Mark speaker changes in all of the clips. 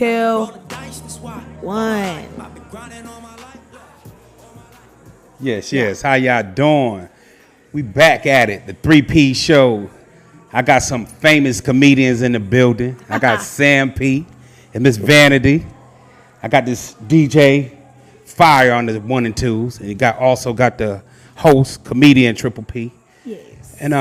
Speaker 1: 2, 1.
Speaker 2: Yes. How y'all doing? We back at it, the 3P show. I got some famous comedians in the building. I got Sam P and Miss Vanity. I got this DJ Fire on the 1 and 2s. And you also got the host, comedian Triple P.
Speaker 1: Yes.
Speaker 2: And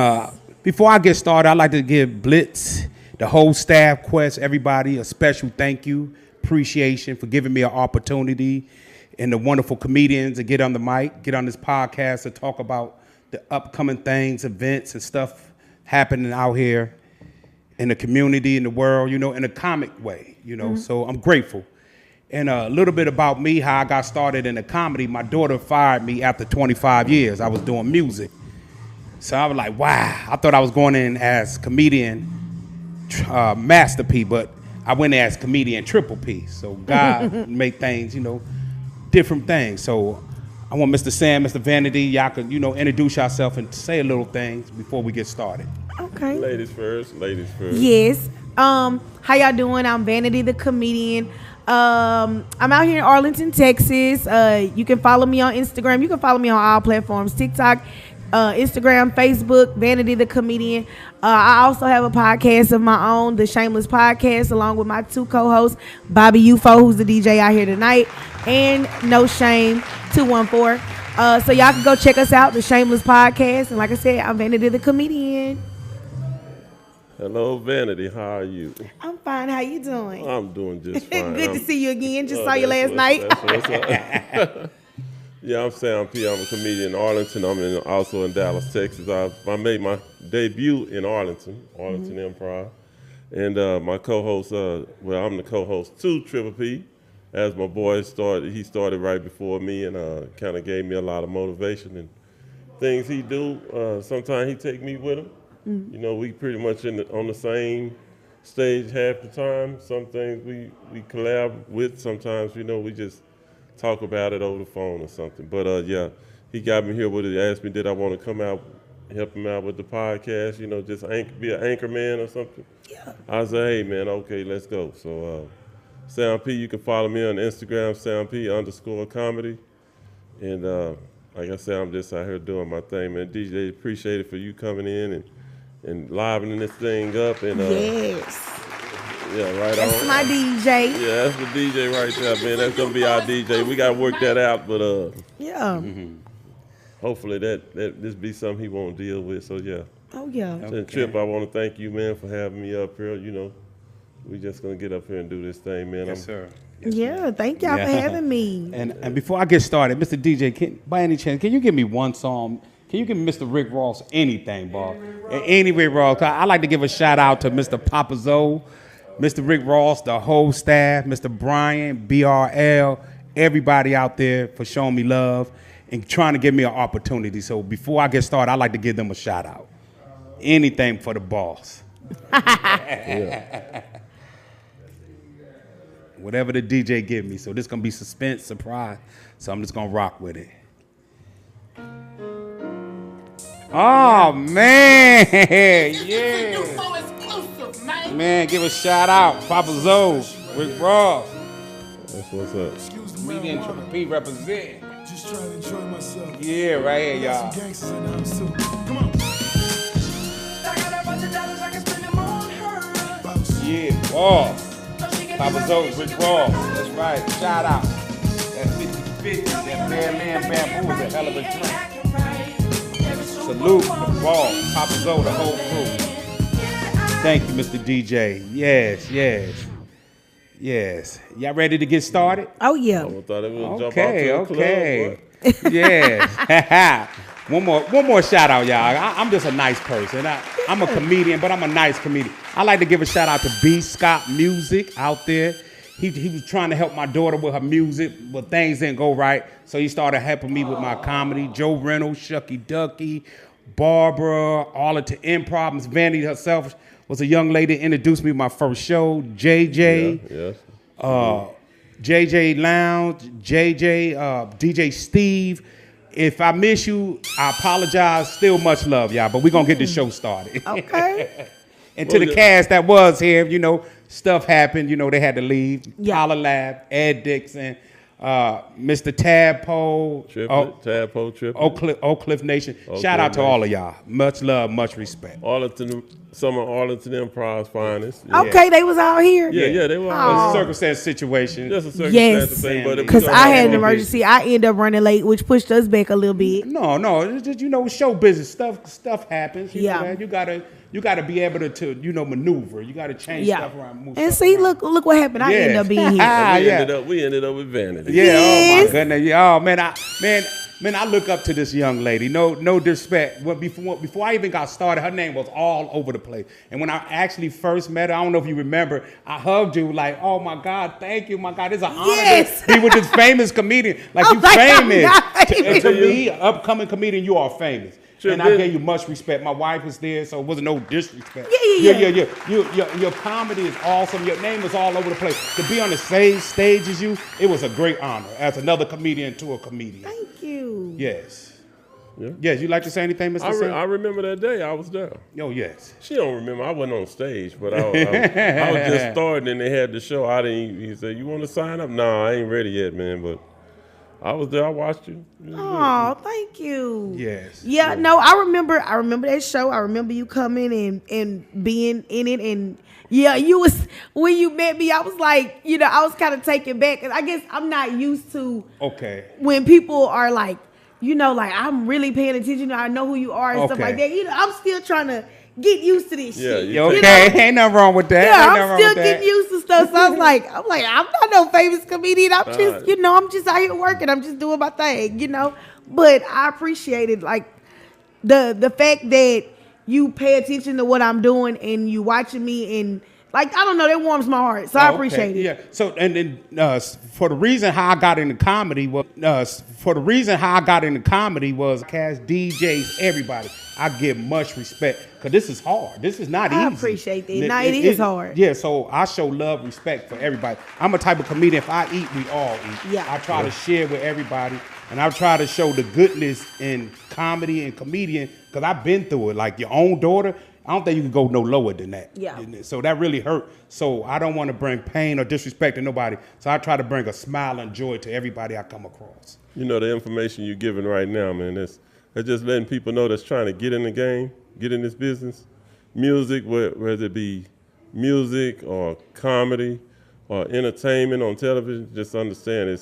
Speaker 2: before I get started, I'd like to give Blitz, the whole staff, Quest, everybody a special thank you, appreciation for giving me an opportunity and the wonderful comedians to get on the mic, get on this podcast to talk about the upcoming things, events, and stuff happening out here in the community, in the world, in a comic way, So I'm grateful. And a little bit about me, how I got started in the comedy. My daughter fired me after 25 years. I was doing music. So I was like, wow. I thought I was going in as comedian Master P, but I went in as comedian Triple P. So God make things, different things. So I want Mr. Sam, Mr. Vanity, y'all could, introduce yourself and say a little things before we get started.
Speaker 1: Okay.
Speaker 3: Ladies first.
Speaker 1: Yes. How y'all doing? I'm Vanity the comedian. I'm out here in Arlington, Texas. You can follow me on Instagram. You can follow me on all platforms, TikTok, Instagram, Facebook, Vanity the comedian. I also have a podcast of my own, the Shameless Podcast, along with my 2 co-hosts, Bobby UFO, who's the DJ out here tonight, and No Shame 214. So y'all can go check us out, the Shameless Podcast. And like I said, I'm Vanity the comedian.
Speaker 3: Hello, Vanity. How are you?
Speaker 1: I'm fine. How you doing?
Speaker 3: I'm doing just fine.
Speaker 1: Good to see you again. Just saw you last night.
Speaker 3: Yeah, I'm Sam P. I'm a comedian in Arlington. I'm also in Dallas, Texas. I made my debut in Arlington Improv. And my co-host, I'm the co-host to Triple P. As my boy started, he started right before me and kind of gave me a lot of motivation and things he do. Sometimes he take me with him. We pretty much on the same stage half the time. Some things we collab with. Sometimes, we just talk about it over the phone or something. But yeah, he got me here with it. He asked me, did I want to come out, help him out with the podcast, just be an anchor man or something.
Speaker 1: Yeah.
Speaker 3: I said, hey man, okay, let's go. So Sam P, you can follow me on Instagram, SamP_comedy. And like I said, I'm just out here doing my thing, man. DJ, appreciate it for you coming in and livening this thing up. And
Speaker 1: yes.
Speaker 3: Yeah, right
Speaker 1: that's
Speaker 3: on.
Speaker 1: My DJ.
Speaker 3: Yeah, that's the DJ right there, man. That's gonna be our DJ. We gotta work that out, but
Speaker 1: yeah.
Speaker 3: Hopefully this be something he won't deal with. So yeah.
Speaker 1: Oh yeah.
Speaker 3: And Trip, I want to thank you, man, for having me up here. We just gonna get up here and do this thing, man.
Speaker 2: Yes, sir.
Speaker 1: Yeah, thank y'all for having me.
Speaker 2: And before I get started, Mr. DJ, by any chance, can you give me one song? Can you give me Mr. Rick Ross anything, boss? Any Rick Ross. I like to give a shout out to Mr. Papa Zoe, Mr. Rick Ross, the whole staff, Mr. Brian, BRL, everybody out there for showing me love and trying to give me an opportunity. So before I get started, I like to give them a shout out. Anything for the boss.
Speaker 3: Yeah.
Speaker 2: Whatever the DJ give me. So this gonna be suspense, surprise. So I'm just gonna rock with it. Oh man, yeah. Man, give a shout out, Papa Zoe, Rick Ross.
Speaker 3: That's what's up.
Speaker 2: Comedian Triple P represent.
Speaker 4: Just trying to enjoy myself.
Speaker 2: Yeah, right here, y'all.
Speaker 4: Some gangsters in the house too. Come on.
Speaker 2: Yeah, Ross. Papa Zoe, Rick Ross. That's right. Shout out. That 50-50, that man bamboo is a hell of a drink. Salute the Ross, Papa Zoe, the whole crew. Thank you, Mr. DJ. Yes. Y'all ready to get started?
Speaker 1: Oh yeah.
Speaker 3: I thought it was jump out to a club.
Speaker 2: Yes. One more shout out, y'all. I'm just a nice person. I'm a comedian, but I'm a nice comedian. I like to give a shout out to B. Scott Music out there. He was trying to help my daughter with her music, but things didn't go right. So he started helping me with my comedy. Joe Reynolds, Shucky Ducky, Barbara, Arlington Improv, Miss Vanity herself was a young lady that introduced me to my first show. JJ, JJ Lounge, JJ, DJ Steve. If I miss you, I apologize. Still much love, y'all. But we're going to get the show started.
Speaker 1: Okay.
Speaker 2: And to the cast that was here, stuff happened. You know, they had to leave.
Speaker 1: Yeah.
Speaker 2: Tyler Lab, Ed Dixon, Mr. Tadpole,
Speaker 3: Tadpole, Triple.
Speaker 2: Oak Cliff Nation.
Speaker 3: Oak
Speaker 2: Shout out
Speaker 3: Cliff
Speaker 2: to all of y'all. Much love, much respect.
Speaker 3: Arlington, some of Arlington Improv finest.
Speaker 1: Okay, they was out here.
Speaker 3: Yeah, they were.
Speaker 2: It was
Speaker 1: Aw.
Speaker 2: a circumstance situation.
Speaker 3: Just a circumstance
Speaker 1: Yes.
Speaker 3: thing, but it was
Speaker 1: Because
Speaker 3: all
Speaker 1: I had an
Speaker 3: right.
Speaker 1: emergency. I ended up running late, which pushed us back a little bit.
Speaker 2: No, it's just, you know, show business stuff happens. You
Speaker 1: Yeah.
Speaker 2: know that. You gotta be able to maneuver. You gotta change
Speaker 1: Yeah.
Speaker 2: stuff around. Move
Speaker 1: And
Speaker 2: stuff
Speaker 1: see,
Speaker 2: around.
Speaker 1: look what happened. I ended up being here.
Speaker 3: And we ended up with Vanity.
Speaker 2: Yeah, oh
Speaker 1: Yes.
Speaker 2: my goodness. Yeah, oh man, I look up to this young lady. No disrespect. Before I even got started, her name was all over the place. And when I actually first met her, I don't know if you remember, I hugged you like, oh my God, thank you, my God, it's an honor
Speaker 1: Yes.
Speaker 2: to be with this famous comedian. Like
Speaker 1: Oh
Speaker 2: you
Speaker 1: my God,
Speaker 2: famous.
Speaker 1: God.
Speaker 2: To me, upcoming comedian, you are famous.
Speaker 3: Sure
Speaker 2: and I
Speaker 3: did.
Speaker 2: gave you much respect. My wife was there, so it wasn't no disrespect.
Speaker 1: Yeah.
Speaker 2: Your comedy is awesome. Your name is all over the place. To be on the same stage as you, it was a great honor as another comedian to a comedian.
Speaker 1: Thank you.
Speaker 2: Yes.
Speaker 3: Yeah.
Speaker 2: Yes, you like to say anything, Mr. Sam?
Speaker 3: I remember that day. I was there.
Speaker 2: Oh, yes.
Speaker 3: She don't remember. I wasn't on stage, but I was just starting, and they had the show. I didn't. He said, "You want to sign up?" No, I ain't ready yet, man. But I was there. I watched you.
Speaker 1: Oh, thank you.
Speaker 2: Yes.
Speaker 1: Yeah, no, I remember that show. I remember you coming and being in it, and yeah, you was when you met me, I was like, you know, I was kind of taken back. 'Cause I guess I'm not used to
Speaker 2: Okay.
Speaker 1: when people are like, you know, like I'm really paying attention. I know who you are and stuff
Speaker 2: Okay.
Speaker 1: like that. You know, I'm still trying to get used to this
Speaker 3: Yeah,
Speaker 1: shit.
Speaker 3: you
Speaker 2: You
Speaker 3: take-
Speaker 2: okay? Ain't nothing wrong with that.
Speaker 1: Yeah,
Speaker 2: Ain't
Speaker 1: I'm
Speaker 2: nothing wrong
Speaker 1: still
Speaker 2: with that.
Speaker 1: getting used to stuff. So I'm like, I'm not no famous comedian. I'm just, you know, I'm just out here working. I'm just doing my thing, you know. But I appreciate it, like the fact that you pay attention to what I'm doing and you watching me, and like I don't know, that warms my heart. So I
Speaker 2: Oh, okay.
Speaker 1: appreciate it.
Speaker 2: Yeah. So and then for the reason how I got into comedy was cast DJs, everybody. I give much respect because this is hard. This is not easy.
Speaker 1: I appreciate that. No, it is hard.
Speaker 2: Yeah. So I show love, respect for everybody. I'm a type of comedian. If I eat, we all eat.
Speaker 1: Yeah.
Speaker 2: I try to share with everybody, and I try to show the goodness in comedy and comedian because I've been through it. Like your own daughter. I don't think you can go no lower than that.
Speaker 1: Yeah.
Speaker 2: So that really hurt. So I don't want to bring pain or disrespect to nobody. So I try to bring a smile and joy to everybody I come across.
Speaker 3: You know, the information you're giving right now, man, that's just letting people know that's trying to get in the game, get in this business. Music, whether it be music or comedy or entertainment on television, just understand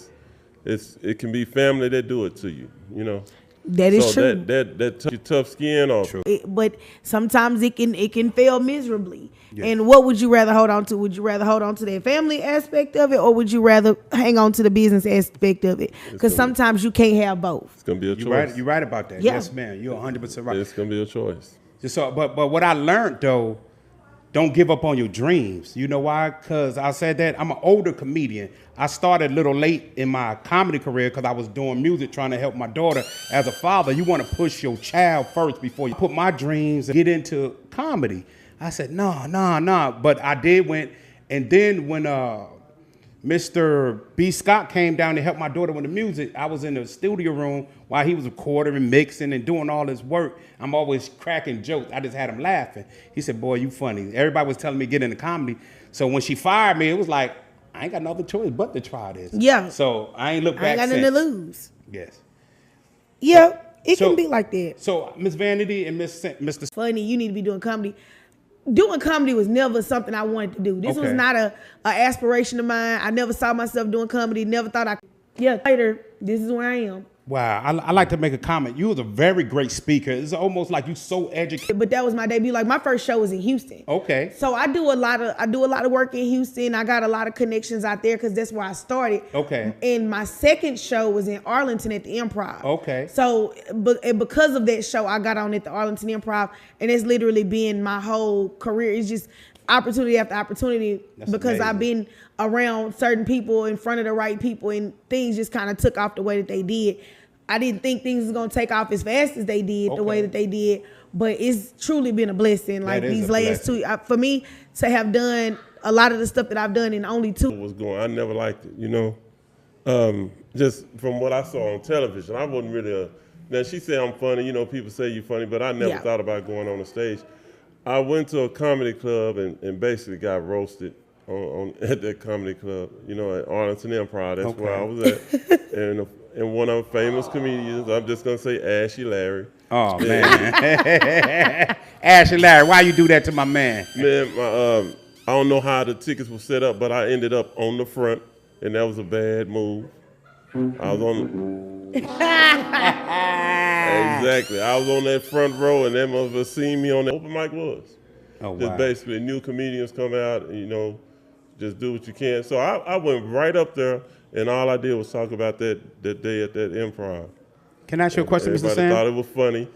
Speaker 3: it can be family that do it to you, you know.
Speaker 1: That is
Speaker 3: so
Speaker 1: true.
Speaker 3: that tough skin or
Speaker 1: But sometimes it can fail miserably.
Speaker 2: Yeah.
Speaker 1: And what would you rather hold on to? Would you rather hold on to the family aspect of it, or would you rather hang on to the business aspect of it? Because sometimes you can't have both.
Speaker 3: it's gonna be a
Speaker 2: You're
Speaker 3: choice.
Speaker 2: right. You're right about that.
Speaker 1: Yeah.
Speaker 2: Yes, ma'am. You're 100% right.
Speaker 3: It's gonna be a choice.
Speaker 2: So, but what I learned though, don't give up on your dreams. You know why? Because I said that I'm an older comedian. I started a little late in my comedy career because I was doing music, trying to help my daughter. As a father, you want to push your child first before you put my dreams and get into comedy. I said, no. But I did went, and then when Mr. B. Scott came down to help my daughter with the music, I was in the studio room while he was recording and mixing and doing all this work. I'm always cracking jokes. I just had him laughing. He said, boy, you funny. Everybody was telling me to get into comedy. So when she fired me, it was like, I ain't got no other choice but to try this.
Speaker 1: Yeah.
Speaker 2: So I ain't looked
Speaker 1: I ain't
Speaker 2: back
Speaker 1: got nothing to
Speaker 2: since.
Speaker 1: lose.
Speaker 2: Yes.
Speaker 1: Yeah, it
Speaker 2: So-
Speaker 1: can be like that.
Speaker 2: So Miss Vanity and Mr.
Speaker 1: Funny, you need to be doing comedy. Doing comedy was never something I wanted to do. This was
Speaker 2: Okay.
Speaker 1: not a aspiration of mine. I never saw myself doing comedy. Never thought I could. Yeah, later, this is where I am.
Speaker 2: Wow, I like to make a comment. You was a very great speaker. It's almost like you so educated.
Speaker 1: But that was my debut. Like my first show was in Houston.
Speaker 2: Okay.
Speaker 1: So I do a lot of work in Houston. I got a lot of connections out there because that's where I started.
Speaker 2: Okay.
Speaker 1: And my second show was in Arlington at the Improv.
Speaker 2: Okay.
Speaker 1: So, and because of that show, I got on at the Arlington Improv, and it's literally been my whole career. It's just opportunity after opportunity
Speaker 2: That's
Speaker 1: because I've
Speaker 2: amazing.
Speaker 1: been around certain people in front of the right people, and things just kind of took off the way that they did. I didn't think things was gonna take off as fast as they did, the way
Speaker 2: Okay.
Speaker 1: that they did, but it's truly been a blessing. Like
Speaker 2: is
Speaker 1: these
Speaker 2: a
Speaker 1: last
Speaker 2: blessing.
Speaker 1: for me to have done a lot of the stuff that I've done in only two.
Speaker 3: Was going. I never liked it, you know. Just from what I saw on television, I wasn't really. Now she said I'm funny, you know. People say you're funny, but I never
Speaker 1: Yeah.
Speaker 3: thought about going on the stage. I went to a comedy club and basically got roasted at that comedy club, at Arlington Improv. That's where I was at. And one of the famous comedians, I'm just gonna say Ashy Larry.
Speaker 2: Oh man, Ashley Larry, why you do that to my man?
Speaker 3: Man, I don't know how the tickets were set up, but I ended up on the front, and that was a bad move. I was on. Exactly. I was on that front row, and them of us seen me on the open mic was.
Speaker 2: Oh wow.
Speaker 3: Just basically new comedians come out, and, just do what you can. So I went right up there, and all I did was talk about that day at that Improv.
Speaker 2: Can I ask you a question, Mr.
Speaker 3: Everybody
Speaker 2: Sam?
Speaker 3: thought it was funny.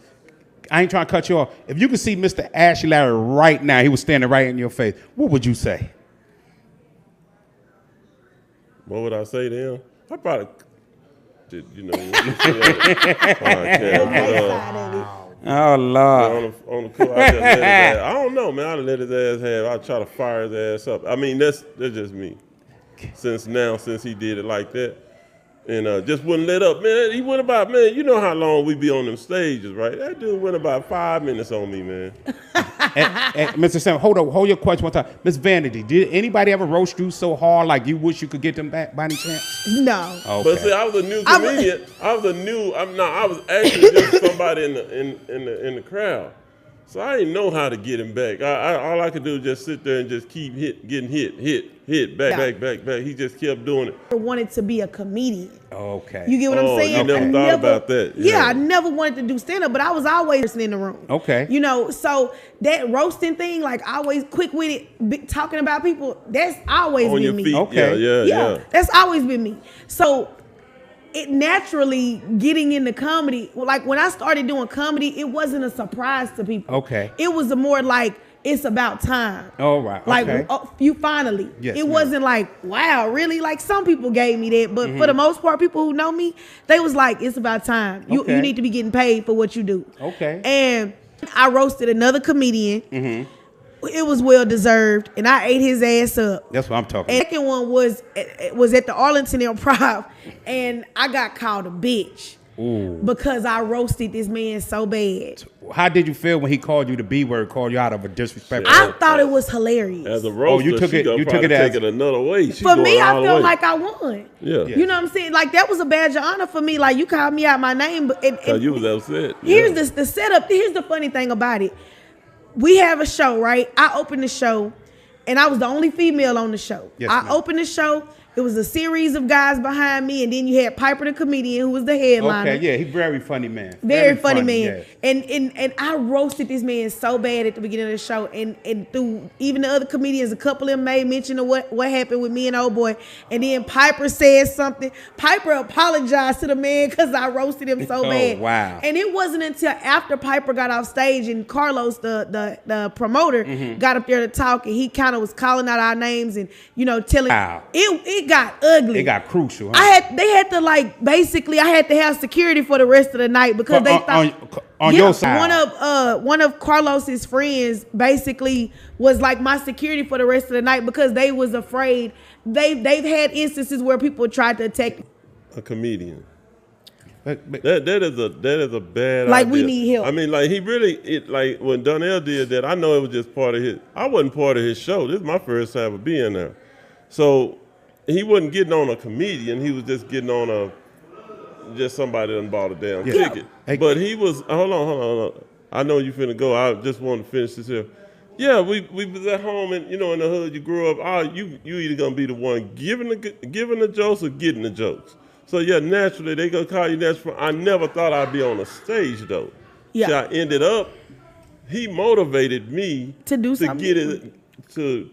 Speaker 2: I ain't trying to cut you off. If you could see Mr. Ashley Larry right now, he was standing right in your face, what would you say?
Speaker 3: What would I say to him? I probably did, podcast.
Speaker 2: Oh Lord.
Speaker 3: On the court, I just let his ass. I don't know, man. I'd let his ass have. I'd try to fire his ass up. I mean, that's just me. Since he did it like that. And just wouldn't let up. Man, he went about, man, you know how long we be on them stages, right? That dude went about 5 minutes on me, man.
Speaker 2: and Mr. Sam, hold your question one time. Miss Vanity, did anybody ever roast you so hard like you wish you could get them back by any chance?
Speaker 1: No.
Speaker 2: Okay.
Speaker 3: But see, I was a new comedian. I was actually just somebody in the crowd. So I didn't know how to get him back. All I could do was just sit there and just keep getting hit, back. He just kept doing it.
Speaker 1: I wanted to be a comedian.
Speaker 2: Okay.
Speaker 1: You get what I'm saying?
Speaker 3: You never thought about that.
Speaker 1: Yeah, I never wanted to do stand-up, but I was always in the room.
Speaker 2: Okay.
Speaker 1: So that roasting thing, like always quick-witted, talking about people, that's always
Speaker 3: on
Speaker 1: been
Speaker 3: your
Speaker 1: me.
Speaker 3: feet.
Speaker 2: Okay.
Speaker 3: Yeah.
Speaker 1: That's always been me. So it naturally getting into comedy, like when I started doing comedy, it wasn't a surprise to people.
Speaker 2: Okay.
Speaker 1: It was a more like, it's about time.
Speaker 2: All right.
Speaker 1: Like,
Speaker 2: okay.
Speaker 1: you finally.
Speaker 2: Yes,
Speaker 1: it
Speaker 2: ma'am.
Speaker 1: Wasn't like, wow, really? Like some people gave me that, but for the most part, people who know me, they was like, it's about time. You
Speaker 2: Okay.
Speaker 1: need to be getting paid for what you do.
Speaker 2: Okay.
Speaker 1: And I roasted another comedian. It was well deserved, and I ate his ass up.
Speaker 2: That's what I'm talking
Speaker 1: And
Speaker 2: about.
Speaker 1: the second one was at the Arlington Improv, and I got called a bitch.
Speaker 2: Ooh.
Speaker 1: Because I roasted this man so bad.
Speaker 2: How did you feel when he called you the B word, called you out of a disrespectful?
Speaker 1: I thought it was hilarious.
Speaker 3: As a roaster,
Speaker 2: you took it as-
Speaker 3: take it another way.
Speaker 1: For me, I felt like I won.
Speaker 3: Yeah.
Speaker 1: You know what I'm saying? Like that was a badge of honor for me. Like you called me out my name, but
Speaker 3: you was upset.
Speaker 1: Here's the setup. Here's the funny thing about it. We have a show, right? I opened the show, and I was the only female on the show.
Speaker 2: Yes,
Speaker 1: I
Speaker 2: ma'am.
Speaker 1: opened the show. It was a series of guys behind me, and then you had Piper the comedian, who was the headliner.
Speaker 2: Okay, yeah, he's very funny man.
Speaker 1: Very funny man.
Speaker 2: yeah.
Speaker 1: And I roasted this man so bad at the beginning of the show. And through even the other comedians, a couple of them made mention of what happened with me and old boy. And then Piper said something. Piper apologized to the man because I roasted him so bad.
Speaker 2: Wow.
Speaker 1: And it wasn't until after Piper got off stage and Carlos, the promoter, got up there to talk, and he kind of was calling out our names and, telling
Speaker 2: Wow.
Speaker 1: it got ugly.
Speaker 2: It got crucial. Huh?
Speaker 1: They had to I had to have security for the rest of the night because they thought
Speaker 2: on your side.
Speaker 1: one of Carlos's friends basically was like my security for the rest of the night because they was afraid. They've had instances where people tried to attack
Speaker 3: a comedian.
Speaker 2: But
Speaker 3: That is a bad
Speaker 1: Like,
Speaker 3: idea.
Speaker 1: we need help.
Speaker 3: I mean, like like when Donnell did that, I know it was just part of his. I wasn't part of his show. This is my first time of being there, so he wasn't getting on a comedian. He was just getting on just somebody that bought a damn
Speaker 2: Yeah.
Speaker 3: ticket.
Speaker 2: Hey.
Speaker 3: But he was hold on. I know you finna go. I just want to finish this here. Yeah, we was at home and in the hood. You grew up. You either gonna be the one giving the jokes or getting the jokes. So yeah, naturally they gonna call you natural. I never thought I'd be on a stage though.
Speaker 1: Yeah.
Speaker 3: So I ended up. He motivated me
Speaker 1: To do something.
Speaker 3: get it to.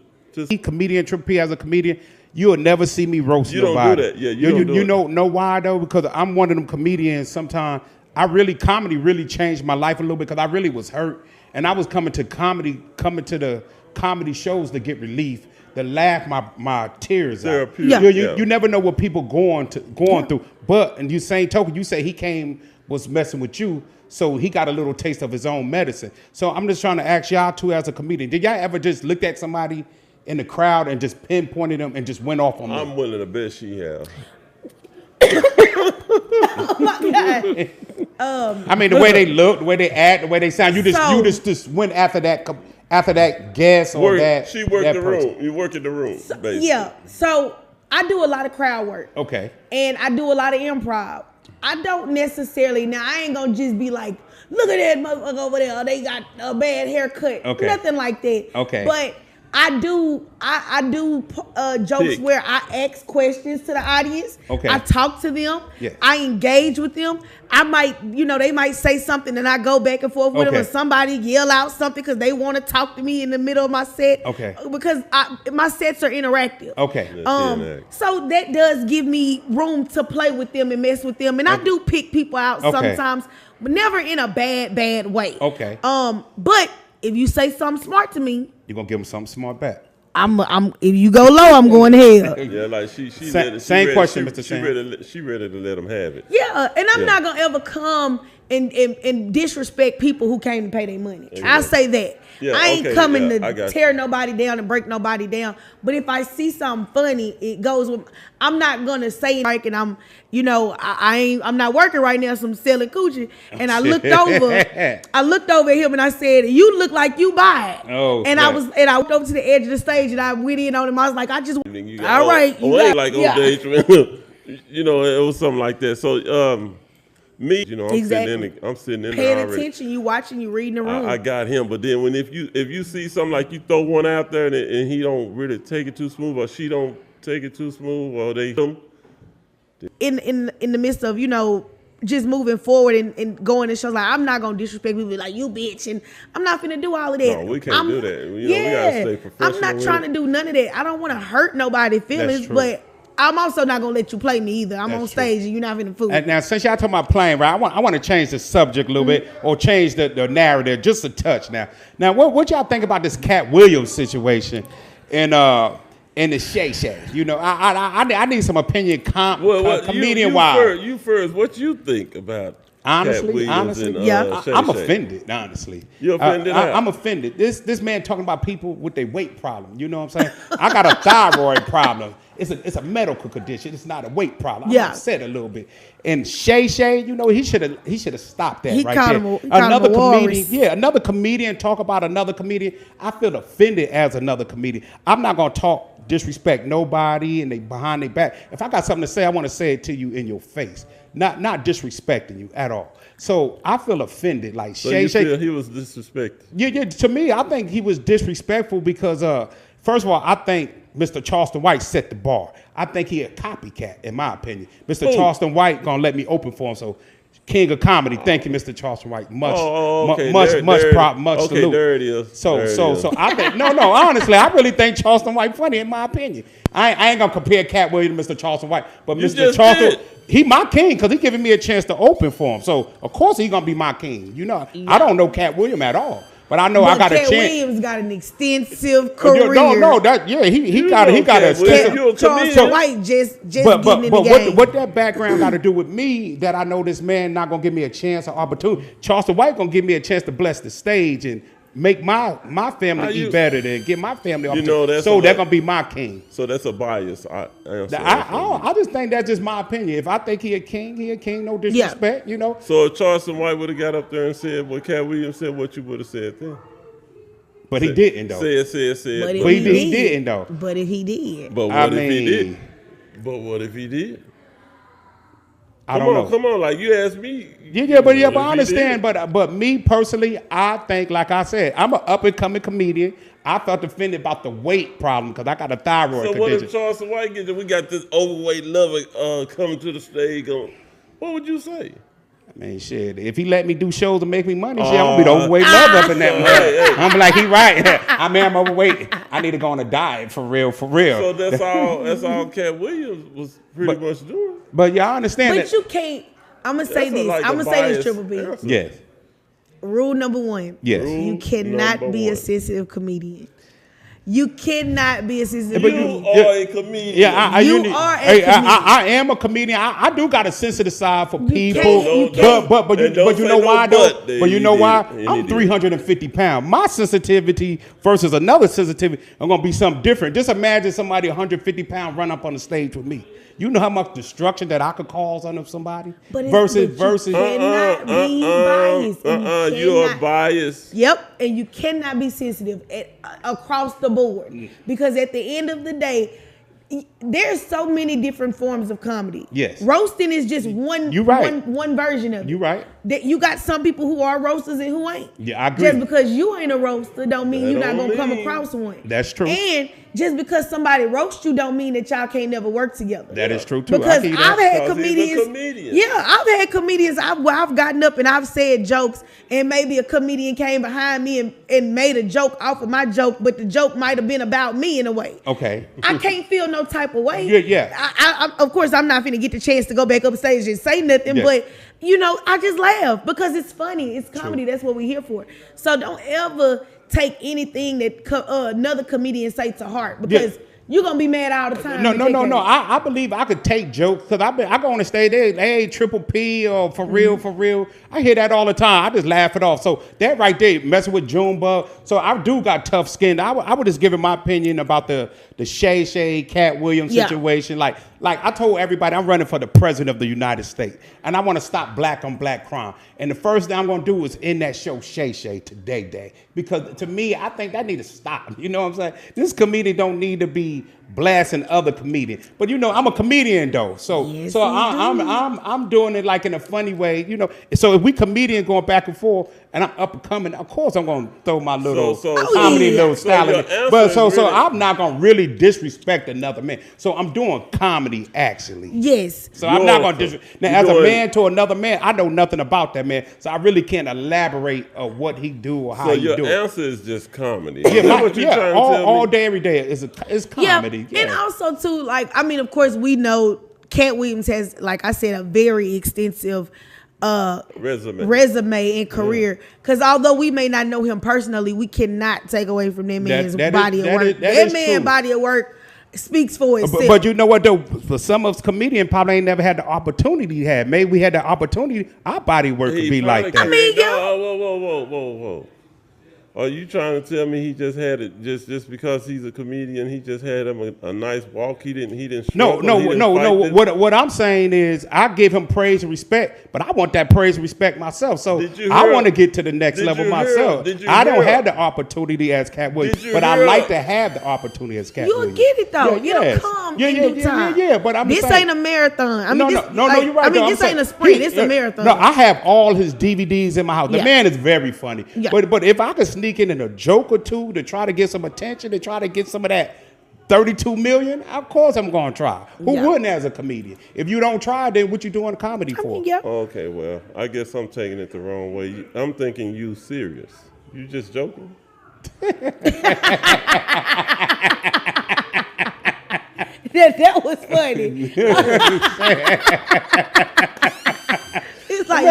Speaker 2: comedian Triple P as a comedian, you'll never see me roast
Speaker 3: You don't do
Speaker 2: nobody.
Speaker 3: that. Yeah, you don't do
Speaker 2: you
Speaker 3: it.
Speaker 2: know why though? Because I'm one of them comedians. Sometimes comedy really changed my life a little bit because I really was hurt, and I was coming to the comedy shows to get relief, to laugh my tears out.
Speaker 3: Therapeutic.
Speaker 1: Yeah.
Speaker 2: You never know what people going through. But and you same token, you say he was messing with you. So he got a little taste of his own medicine. So I'm just trying to ask y'all too as a comedian, did y'all ever just look at somebody in the crowd and just pinpointed them and just went off on them?
Speaker 3: I'm willing to bet she have.
Speaker 1: Oh my God.
Speaker 2: I mean, the way they look, the way they act, the way they sound, you just went after that after that guest or that.
Speaker 3: She worked
Speaker 2: that
Speaker 3: the
Speaker 2: person.
Speaker 3: room. You work in the room, basically.
Speaker 1: Yeah. So I do a lot of crowd work.
Speaker 2: Okay.
Speaker 1: And I do a lot of improv. I don't necessarily, now I ain't gonna just be like, look at that motherfucker over there, they got a bad haircut.
Speaker 2: Okay.
Speaker 1: Nothing like that.
Speaker 2: Okay.
Speaker 1: But I do jokes
Speaker 3: Pick.
Speaker 1: where I ask questions to the audience.
Speaker 2: Okay.
Speaker 1: I talk to them.
Speaker 2: Yes.
Speaker 1: I engage with them. I might, they might say something and I go back and forth with them,
Speaker 2: Okay.
Speaker 1: and somebody yell out something because they want to talk to me in the middle of my set.
Speaker 2: Okay.
Speaker 1: Because my sets are interactive.
Speaker 2: Okay.
Speaker 1: So that does give me room to play with them and mess with them, and I do pick people out
Speaker 2: Okay.
Speaker 1: sometimes, but never in a bad way.
Speaker 2: Okay.
Speaker 1: But if you say something smart to me,
Speaker 2: You're gonna give him something smart back.
Speaker 1: I'm if you go low, I'm going to hell.
Speaker 3: Yeah, like she
Speaker 2: Same question, Mr. Sam.
Speaker 3: She ready to let him have it.
Speaker 1: Yeah, and I'm
Speaker 3: Yeah.
Speaker 1: not gonna ever come and disrespect people who came to pay their money. I say that.
Speaker 3: Yeah,
Speaker 1: I ain't
Speaker 3: okay,
Speaker 1: coming
Speaker 3: yeah, I
Speaker 1: to
Speaker 3: got
Speaker 1: tear nobody down and break nobody down. But if I see something funny, it goes with. I'm not gonna say like, and I'm not working right now, so I'm selling coochie. And I looked over at him and I said, "You look like you buy it."
Speaker 2: Oh,
Speaker 1: and I went over to the edge of the stage and I went in on him. I was like,
Speaker 3: You
Speaker 1: all right, you got
Speaker 3: like old
Speaker 1: yeah.
Speaker 3: days. It was something like that. So me, I'm
Speaker 1: Exactly.
Speaker 3: sitting in
Speaker 1: paying
Speaker 3: there already.
Speaker 1: attention, you watching, you reading the room.
Speaker 3: I got him, but then if you see something like you throw one out there and he don't really take it too smooth, or she don't take it too smooth, or they
Speaker 1: in the midst of just moving forward and going to shows, like I'm not gonna disrespect people like you bitch, and I'm not finna do all of that.
Speaker 3: No, we can't do that. We gotta stay professional
Speaker 1: I'm not
Speaker 3: with
Speaker 1: trying
Speaker 3: it.
Speaker 1: to do none of that. I don't want to hurt nobody's feelings,
Speaker 2: true.
Speaker 1: but I'm also not gonna let you play me either. I'm
Speaker 2: That's
Speaker 1: on
Speaker 2: true.
Speaker 1: stage and you're not finna fool.
Speaker 2: And now, since y'all talking about playing, right, I want to change the subject a little bit, or change the narrative just a touch. Now, what y'all think about this Cat Williams situation in the Shay Shay? I need some opinion, comedian wise.
Speaker 3: You first. What you think about?
Speaker 2: Honestly,
Speaker 3: Cat Williams and,
Speaker 1: yeah.
Speaker 3: Shay
Speaker 2: I'm
Speaker 3: Shay?
Speaker 2: offended. Honestly,
Speaker 3: You offended? How?
Speaker 2: I'm offended. This man talking about people with their weight problem. You know what I'm saying? I got a thyroid problem. It's a medical condition. It's not a weight problem. I'm
Speaker 1: Yeah.
Speaker 2: upset a little bit. And Shay Shay, he should have stopped that
Speaker 1: He
Speaker 2: right
Speaker 1: called
Speaker 2: there.
Speaker 1: him he called him a walrus.
Speaker 2: Another comedian talk about another comedian. I feel offended as another comedian. I'm not gonna disrespect nobody and they behind their back. If I got something to say, I want to say it to you in your face, not disrespecting you at all. So I feel offended. Like
Speaker 3: So
Speaker 2: Shay
Speaker 3: you
Speaker 2: Shay.
Speaker 3: feel he was disrespected?
Speaker 2: Yeah. To me, I think he was disrespectful because, first of all, I think Mr. Charleston White set the bar. I think he a copycat, in my opinion. Mr.
Speaker 3: Who?
Speaker 2: Charleston White gonna let me open for him. So, King of Comedy, thank you, Mr. Charleston White. Much
Speaker 3: okay.
Speaker 2: salute.
Speaker 3: Okay, there it is.
Speaker 2: So
Speaker 3: There it
Speaker 2: so
Speaker 3: is.
Speaker 2: so I think no. Honestly, I really think Charleston White funny, in my opinion. I ain't gonna compare Cat Williams to Mr. Charleston White, but
Speaker 3: You
Speaker 2: Mr.
Speaker 3: just
Speaker 2: Charleston,
Speaker 3: did.
Speaker 2: he my king because he giving me a chance to open for him. So of course he gonna be my king. I don't know Cat Williams at all, but I know I got a
Speaker 1: Cat
Speaker 2: chance.
Speaker 1: Williams got an extensive career.
Speaker 2: He got a
Speaker 3: Cat
Speaker 2: extensive.
Speaker 3: Williams. You a
Speaker 1: Charleston
Speaker 3: comedian.
Speaker 1: White just
Speaker 2: But
Speaker 1: getting in the game.
Speaker 2: what that background got to do with me that I know this man not gonna give me a chance or opportunity. Charleston White gonna give me a chance to bless the stage and make my family eat better than get my family opportunity.
Speaker 3: that's
Speaker 2: So
Speaker 3: a
Speaker 2: they're
Speaker 3: lot.
Speaker 2: gonna be my king.
Speaker 3: So that's a bias. I
Speaker 2: just think that's just my opinion. If I think he a king, no disrespect,
Speaker 3: So if Charleston White would have got up there and said what Cat Williams said, what you would have said then?
Speaker 2: But he didn't though.
Speaker 3: Said.
Speaker 1: But if
Speaker 2: But
Speaker 1: he
Speaker 2: he didn't though.
Speaker 1: But if he did,
Speaker 3: But what if he did? But what if he did?
Speaker 2: I don't know.
Speaker 3: Come on, like you asked me.
Speaker 2: But
Speaker 3: what
Speaker 2: I
Speaker 3: if he
Speaker 2: understand.
Speaker 3: did?
Speaker 2: But me personally, I think, like I said, I'm an up and coming comedian. I felt offended about the weight problem because I got a thyroid
Speaker 3: So what
Speaker 2: condition.
Speaker 3: if Charleston White gets it? We got this overweight lover coming to the stage. What would you say?
Speaker 2: Man, shit. If he let me do shows and make me money, shit, I'm gonna be the overweight love up in that mother. I'm like, he right. I'm overweight. I need to go on a diet for real.
Speaker 3: So that's all Cat Williams was pretty much doing.
Speaker 2: But y'all understand
Speaker 1: but
Speaker 2: that?
Speaker 1: you can't. I'm gonna say
Speaker 3: That's
Speaker 1: this.
Speaker 3: like
Speaker 1: I'm
Speaker 3: a
Speaker 1: gonna say this,
Speaker 3: biased
Speaker 1: Triple B.
Speaker 3: answer.
Speaker 2: Yes.
Speaker 1: Rule number one.
Speaker 2: Yes.
Speaker 3: Rule
Speaker 1: You cannot
Speaker 3: number
Speaker 1: be a
Speaker 3: one.
Speaker 1: sensitive comedian. You cannot be a sensitive
Speaker 2: But
Speaker 1: comedian.
Speaker 3: You are a comedian.
Speaker 2: Yeah,
Speaker 1: You are a comedian.
Speaker 2: I am a comedian. I do got a sensitive side for people,
Speaker 1: can't- you can't.
Speaker 2: but
Speaker 3: And don't
Speaker 2: you
Speaker 3: say
Speaker 2: know
Speaker 3: no
Speaker 2: why
Speaker 3: but
Speaker 2: though?
Speaker 3: there.
Speaker 2: But you
Speaker 3: You
Speaker 2: know
Speaker 3: did.
Speaker 2: why?
Speaker 3: And you
Speaker 2: I'm
Speaker 3: did.
Speaker 2: 350 pounds. My sensitivity versus another sensitivity are gonna be something different. Just imagine somebody 150 pounds run up on the stage with me. You know how much destruction that I could cause on somebody
Speaker 1: But
Speaker 2: versus.
Speaker 1: you cannot be biased.
Speaker 3: You are
Speaker 1: cannot-
Speaker 3: biased.
Speaker 1: Yep. and you cannot be sensitive across the board, because at the end of the day, there's so many different forms of comedy.
Speaker 2: Yes.
Speaker 1: Roasting is just one.
Speaker 2: You right.
Speaker 1: One version of it.
Speaker 2: You right.
Speaker 1: That you got some people who are roasters and who ain't.
Speaker 2: Yeah, I agree.
Speaker 1: Just because you ain't a roaster don't mean
Speaker 3: That
Speaker 1: you're not
Speaker 3: don't
Speaker 1: gonna come
Speaker 3: mean-
Speaker 1: across one.
Speaker 2: That's true.
Speaker 1: And just because somebody roasts you don't mean that y'all can't never work together.
Speaker 2: That is true too.
Speaker 1: Because
Speaker 2: I see
Speaker 1: I've
Speaker 2: that.
Speaker 1: had
Speaker 3: 'Cause he's a
Speaker 1: comedians.
Speaker 3: comedian.
Speaker 1: Yeah, I've had comedians. I've gotten up and I've said jokes, and maybe a comedian came behind me and made a joke off of my joke, but the joke might have been about me in a way.
Speaker 2: Okay.
Speaker 1: I can't feel no type of way.
Speaker 2: Yeah.
Speaker 1: I of course, I'm not finna get the chance to go back up stage and say nothing,
Speaker 2: Yeah.
Speaker 1: but you know, I just laugh because it's funny. It's comedy. That's what we're here for. So don't ever take anything that another comedian say to heart, because you're gonna be mad all the time.
Speaker 2: No. I believe I could take jokes because I go on the stage. Hey, Triple P or for real. I hear that all the time. I just laugh it off. So that right there, messing with Junebug. So I do got tough skin. I would just give my opinion about the Shay Cat Williams situation. Like I told everybody, I'm running for the president of the United States, and I want to stop black on black crime. And the first thing I'm gonna do is end that show Shay today, because to me, I think that need to stop. You know what I'm saying? This comedian don't need to be blasting other comedians. But you know, I'm a comedian though, so
Speaker 1: Yes,
Speaker 2: I'm doing it like in a funny way. You know, so if we comedians going back and forth, and I'm up and coming, of course I'm gonna throw my little comedy little style in it. But so I'm not gonna really disrespect another man. So I'm doing comedy actually.
Speaker 1: Yes.
Speaker 2: So I'm not gonna disrespect. Now, as a man to another man, I know nothing about that man, so I really can't elaborate on what he do or how he do it.
Speaker 3: So your answer is just comedy.
Speaker 2: Yeah,
Speaker 3: Is that what you're trying to tell me?
Speaker 2: all day, every day is comedy.
Speaker 1: Yeah. And also too, like, I mean, of course we know Cat Williams has, like I said, a very extensive resume and career. Because although we may not know him personally, we cannot take away from that man's body of work. That man's body of work speaks for itself.
Speaker 2: But you know what though? For some of us comedians probably ain't never had the opportunity he had. Maybe we had the opportunity, our body work could be like that.
Speaker 1: I mean,
Speaker 3: Whoa. Are you trying to tell me he just had it just because he's a comedian? He just had him a nice walk. He didn't.
Speaker 2: No. What I'm saying is, I give him praise and respect, but I want that praise and respect myself. So I want to get to the next level myself. I don't have the opportunity as Cat Williams, but I like to have the opportunity as Cat Williams.
Speaker 1: You'll get it though. It'll come in due time.
Speaker 2: Yeah. But
Speaker 1: this ain't a marathon. I mean,
Speaker 2: no, you're right.
Speaker 1: I mean, this ain't a sprint. It's a marathon.
Speaker 2: No, I have all his DVDs in my house. The man is very funny. Yeah. But if I could sneak in a joke or two to try to get some attention, to try to get some of that 32 million, of course I'm going to try. Who wouldn't as a comedian? If you don't try, then what you doing comedy for?
Speaker 3: Okay, well, I guess I'm taking it the wrong way. I'm thinking you serious. You just joking?
Speaker 1: That was funny. It's like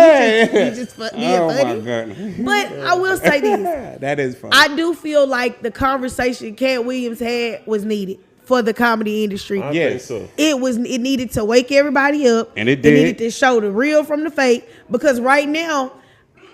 Speaker 1: you just being funny. But I will say this.
Speaker 2: That is funny.
Speaker 1: I do feel like the conversation Cat Williams had was needed for the comedy industry.
Speaker 3: I think so.
Speaker 1: It needed to wake everybody up.
Speaker 2: And it did.
Speaker 1: It needed to show the real from the fake. Because right now,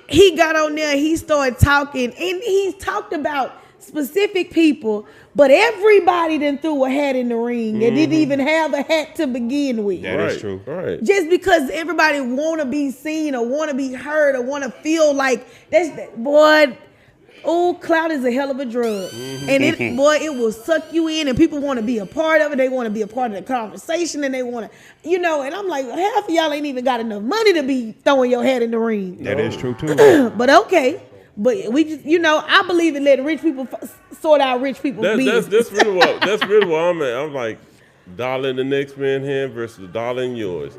Speaker 1: he got on there, he started talking, and he's talked about specific people, but everybody then threw a hat in the ring that didn't even have a hat to begin with.
Speaker 2: That is true.
Speaker 3: Right.
Speaker 1: Just because everybody want to be seen or want to be heard or want to feel like clout is a hell of a drug. And it will suck you in, and people want to be a part of it. They want to be a part of the conversation, and they want to, and I'm like, half of y'all ain't even got enough money to be throwing your hat in the ring.
Speaker 2: That is true too.
Speaker 1: But okay. But we just, I believe in letting rich people sort out rich people's business.
Speaker 3: That's really what I'm at. I'm like, dollar in the next man's hand versus the dollar in yours.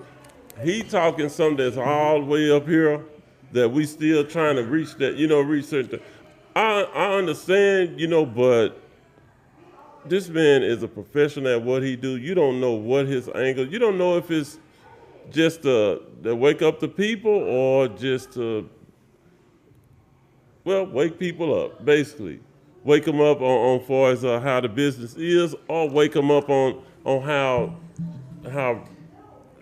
Speaker 3: He talking something that's all the way up here that we still trying to reach that, reach certain. I understand, but this man is a professional at what he do. You don't know what his angle. You don't know if it's just to wake up the people or just to. Well, wake people up, basically. Wake them up on far as how the business is, or wake them up on how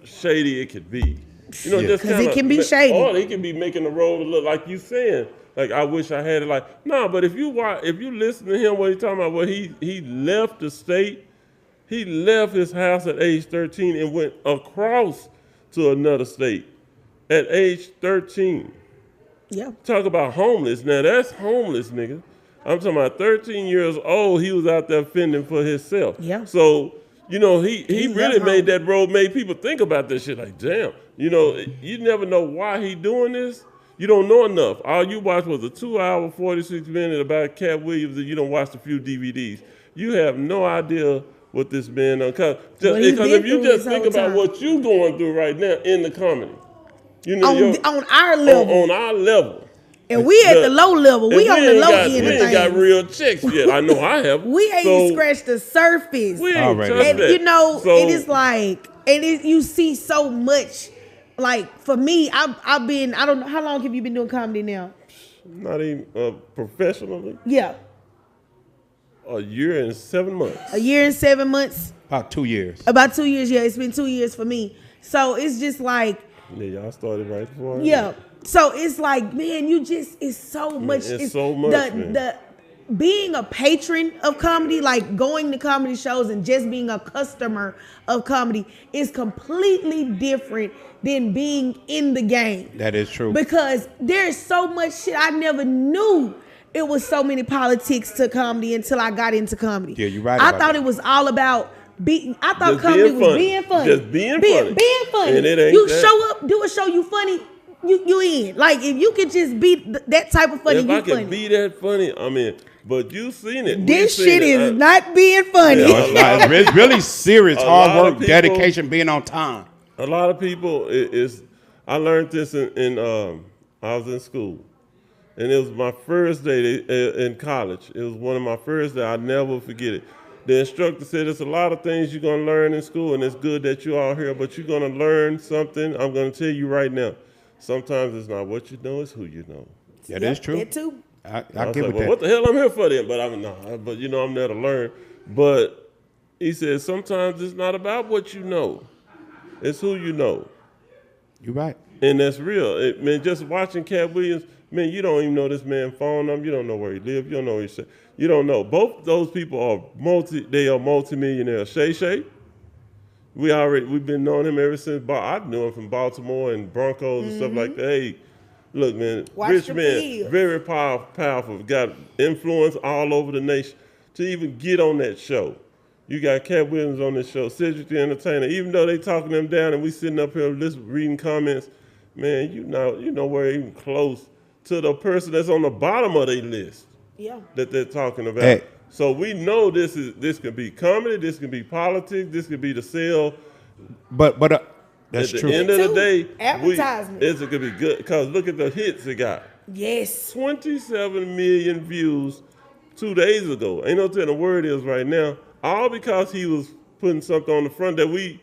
Speaker 3: shady it could be.
Speaker 1: Because it can be shady.
Speaker 3: Or they can be making the road look like you saying. Like, I wish I had it like, no, but if you listen to him, what he's talking about, he left the state, he left his house at age 13 and went across to another state at age 13.
Speaker 1: Yeah.
Speaker 3: Talk about homeless. Now that's homeless, nigga. I'm talking about 13 years old. He was out there fending for himself.
Speaker 1: Yeah.
Speaker 3: So, you know, he really
Speaker 1: left
Speaker 3: made
Speaker 1: home.
Speaker 3: that road, made people think about this shit. Like, damn, you know, you never know why he doing this. You don't know enough. All you watched was a 2-hour, 46-minute about Cat Williams, and you don't watch a few DVDs. You have no idea what this man done. Because
Speaker 1: What he
Speaker 3: if
Speaker 1: been
Speaker 3: you
Speaker 1: through
Speaker 3: just
Speaker 1: this
Speaker 3: think
Speaker 1: whole
Speaker 3: about
Speaker 1: time.
Speaker 3: what you going through right now in the comedy, you know,
Speaker 1: On our level.
Speaker 3: on our level.
Speaker 1: And we at the low level. We
Speaker 3: And
Speaker 1: on the
Speaker 3: ain't
Speaker 1: low
Speaker 3: got,
Speaker 1: end
Speaker 3: we
Speaker 1: of
Speaker 3: ain't got
Speaker 1: things.
Speaker 3: real checks yet. I know I have.
Speaker 1: We ain't
Speaker 3: So,
Speaker 1: even scratched the surface.
Speaker 3: We ain't
Speaker 2: Already.
Speaker 3: touched
Speaker 1: And
Speaker 3: that.
Speaker 1: you know,
Speaker 3: So,
Speaker 1: it is like, you see so much. Like for me, I've been, I don't know, how long have you been doing comedy now?
Speaker 3: not even professionally,
Speaker 1: Yeah,
Speaker 3: a year and 7 months.
Speaker 1: a year and 7 months.
Speaker 2: About 2 years.
Speaker 1: About 2 years. Yeah, it's been 2 years for me. So it's just like,
Speaker 3: Yeah, y'all started right before. I
Speaker 1: yeah. So it's like, man, it's so much.
Speaker 3: it's so much, man.
Speaker 1: The being a patron of comedy, like going to comedy shows and just being a customer of comedy is completely different than being in the game.
Speaker 2: That is true.
Speaker 1: Because there's so much shit I never knew. It was so many politics to comedy until I got into comedy.
Speaker 2: Yeah, you're right
Speaker 1: I
Speaker 2: about
Speaker 1: thought
Speaker 2: that.
Speaker 1: it was all about I thought
Speaker 3: Just
Speaker 1: comedy
Speaker 3: being
Speaker 1: was
Speaker 3: funny.
Speaker 1: being funny.
Speaker 3: Just being funny.
Speaker 1: Being funny.
Speaker 3: And it ain't
Speaker 1: you
Speaker 3: that.
Speaker 1: show up, do a show, you funny, you in. Like if you could just be that type of funny,
Speaker 3: If
Speaker 1: you
Speaker 3: I
Speaker 1: funny.
Speaker 3: could be that funny, I mean, but you seen it.
Speaker 1: This
Speaker 3: We seen
Speaker 1: shit
Speaker 3: it.
Speaker 1: is not being funny.
Speaker 3: Yeah,
Speaker 2: No, it's not. It's really serious,
Speaker 3: A
Speaker 2: hard
Speaker 3: lot of
Speaker 2: work,
Speaker 3: people-
Speaker 2: dedication, being on time.
Speaker 3: A lot of people is. I learned this in I was in school, and it was my first day in college. It was one of my first days. I never forget it. The instructor said, "There's a lot of things you're gonna learn in school, and it's good that you're all here. But you're gonna learn something. I'm gonna tell you right now. Sometimes it's not what you know; it's who you know."
Speaker 2: That
Speaker 1: Yep,
Speaker 2: is true.
Speaker 1: That too.
Speaker 2: I
Speaker 3: I was
Speaker 2: get
Speaker 3: like,
Speaker 2: with
Speaker 3: well,
Speaker 2: that.
Speaker 3: what the hell I'm here for then? But I'm not. But you know, I'm there to learn. But he said sometimes it's not about what you know; it's who you know.
Speaker 2: You're right.
Speaker 3: And that's real. Man, just watching Cat Williams, man, you don't even know this man's phone number. You don't know where he lives. You don't know what he said. You don't know. Both those people are multimillionaires. Shay, we've been knowing him ever since. I knew him from Baltimore and Broncos and stuff like that. Hey, look, man,
Speaker 1: Watch
Speaker 3: rich
Speaker 1: the
Speaker 3: man,
Speaker 1: field.
Speaker 3: very powerful. Got influence all over the nation to even get on that show. You got Cat Williams on this show, Cedric the Entertainer. Even though they talking them down and we sitting up here reading comments, man, you know where even close to the person that's on the bottom of their list
Speaker 1: Yeah.
Speaker 3: that they're talking about.
Speaker 2: Hey.
Speaker 3: So we know this can be comedy, this can be politics, this can be the sale.
Speaker 2: But that's
Speaker 3: At
Speaker 2: true.
Speaker 3: the end of the
Speaker 1: Too.
Speaker 3: day,
Speaker 1: Advertisement.
Speaker 3: It could be good because look at the hits it got.
Speaker 1: Yes.
Speaker 3: 27 million views 2 days ago. Ain't no telling where it is right now. All because he was putting something on the front that we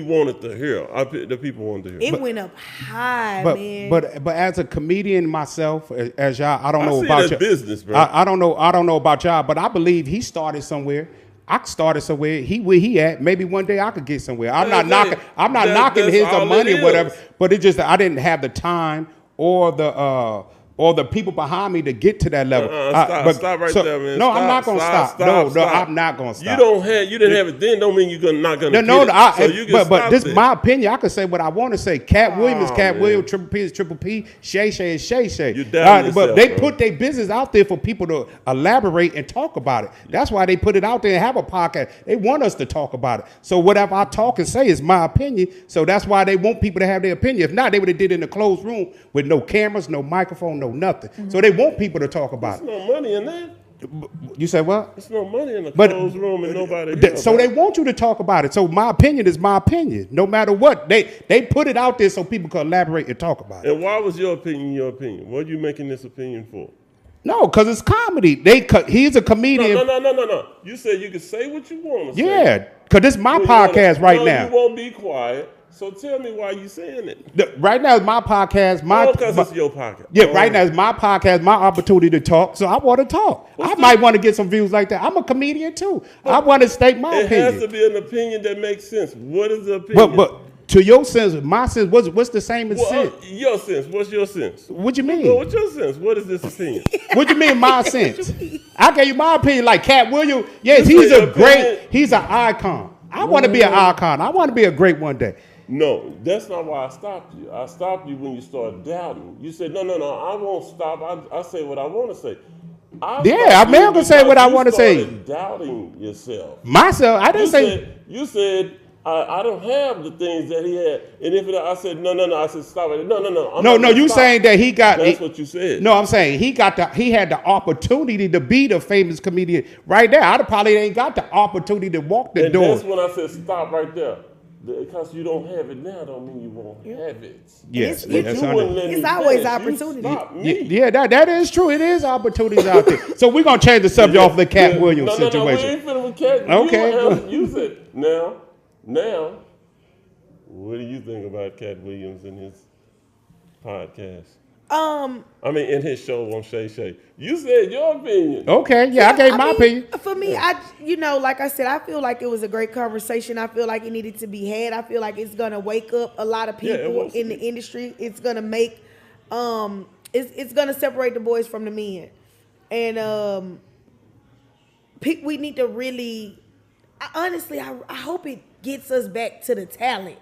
Speaker 3: wanted to hear. The people wanted to hear.
Speaker 1: It went up high,
Speaker 2: But
Speaker 1: man.
Speaker 2: but as a comedian myself, as y'all, I don't
Speaker 3: I
Speaker 2: know
Speaker 3: see it
Speaker 2: about
Speaker 3: as
Speaker 2: y'all.
Speaker 3: business, bro.
Speaker 2: I don't know about y'all, but I believe he started somewhere. I started somewhere. Where he at? Maybe one day I could get somewhere. I'm not
Speaker 3: That's
Speaker 2: knocking.
Speaker 3: it.
Speaker 2: I'm not
Speaker 3: That's
Speaker 2: knocking his
Speaker 3: all
Speaker 2: money
Speaker 3: it
Speaker 2: or whatever.
Speaker 3: is.
Speaker 2: But it just I didn't have the time or the people behind me to get to that level.
Speaker 3: Stop right there, man.
Speaker 2: No,
Speaker 3: Stop,
Speaker 2: I'm not gonna stop. No, I'm not gonna stop.
Speaker 3: You didn't have it then. Don't mean you're not gonna.
Speaker 2: No,
Speaker 3: get it. So you can
Speaker 2: but
Speaker 3: stop
Speaker 2: this
Speaker 3: it.
Speaker 2: my opinion. I can say what I want to say. Cat Williams, Cat
Speaker 3: man.
Speaker 2: Williams, Triple P is Triple P, Shay is Shay.
Speaker 3: You doubting
Speaker 2: But
Speaker 3: yourself,
Speaker 2: they
Speaker 3: bro.
Speaker 2: put their business out there for people to elaborate and talk about it. That's why they put it out there and have a podcast. They want us to talk about it. So whatever I talk and say is my opinion. So that's why they want people to have their opinion. If not, they would have did it in a closed room with no cameras, no microphone, no nothing. So they want people to talk about
Speaker 3: There's
Speaker 2: it.
Speaker 3: no money in that.
Speaker 2: You say what?
Speaker 3: There's no money in a
Speaker 2: But-
Speaker 3: closed room and nobody.
Speaker 2: So they want you to talk about it. So my opinion is my opinion, no matter what. They put it out there so people can elaborate and talk about it.
Speaker 3: And why was your opinion your opinion? What are you making this opinion for?
Speaker 2: No, because it's comedy. He's a comedian.
Speaker 3: No. You said you could say what you want to say.
Speaker 2: Yeah, because this is my
Speaker 3: You
Speaker 2: podcast right now.
Speaker 3: You won't be quiet. So tell me why you saying it.
Speaker 2: Right now is my podcast.
Speaker 3: Because it's your pocket.
Speaker 2: Yeah, right now is my podcast, my opportunity to talk. So I want to talk. I might want to get some views like that. I'm a comedian too. I want to state my
Speaker 3: It
Speaker 2: opinion.
Speaker 3: has to be an opinion that makes sense. What is the opinion?
Speaker 2: But to your sense, my sense, what's the same as sense?
Speaker 3: Your sense. What's your sense?
Speaker 2: What you
Speaker 3: Go
Speaker 2: mean?
Speaker 3: with your sense. What is this opinion?
Speaker 2: What you mean my sense? I gave you my opinion. Like Cat Williams, yes,
Speaker 3: You
Speaker 2: he's
Speaker 3: say
Speaker 2: a
Speaker 3: your
Speaker 2: great,
Speaker 3: opinion-
Speaker 2: he's an icon. I want to be an icon. I want to be a great one day.
Speaker 3: No, that's not why I stopped you. I stopped you when you started doubting. You said, no, I won't stop. I say what I want to say.
Speaker 2: Yeah, I'm never gonna say what I want to say.
Speaker 3: Doubting yourself.
Speaker 2: Myself, I didn't say.
Speaker 3: You said I don't have the things that he had, and I said no. I said stop it. No.
Speaker 2: No. You saying that he got?
Speaker 3: That's what you said.
Speaker 2: No, I'm saying he had the opportunity to be the famous comedian right there. I probably ain't got the opportunity to walk the door.
Speaker 3: That's when I said stop right there. Because you don't have it now, don't mean you won't have it.
Speaker 2: Yes,
Speaker 1: it's always opportunity.
Speaker 2: Yeah, that is true. It is opportunities out there. So we're gonna change the subject off the Cat Williams situation.
Speaker 3: No, we ain't finna with Cat.
Speaker 2: Okay.
Speaker 3: You said now. What do you think about Cat Williams and his podcast? I mean, in his show on Shay Shay. You said your opinion.
Speaker 2: Okay, yeah, I gave my opinion.
Speaker 1: For me, like I said, I feel like it was a great conversation. I feel like it needed to be had. I feel like it's gonna wake up a lot of people in the industry. It's gonna make, it's gonna separate the boys from the men, and we need to really. Honestly, I hope it gets us back to the talent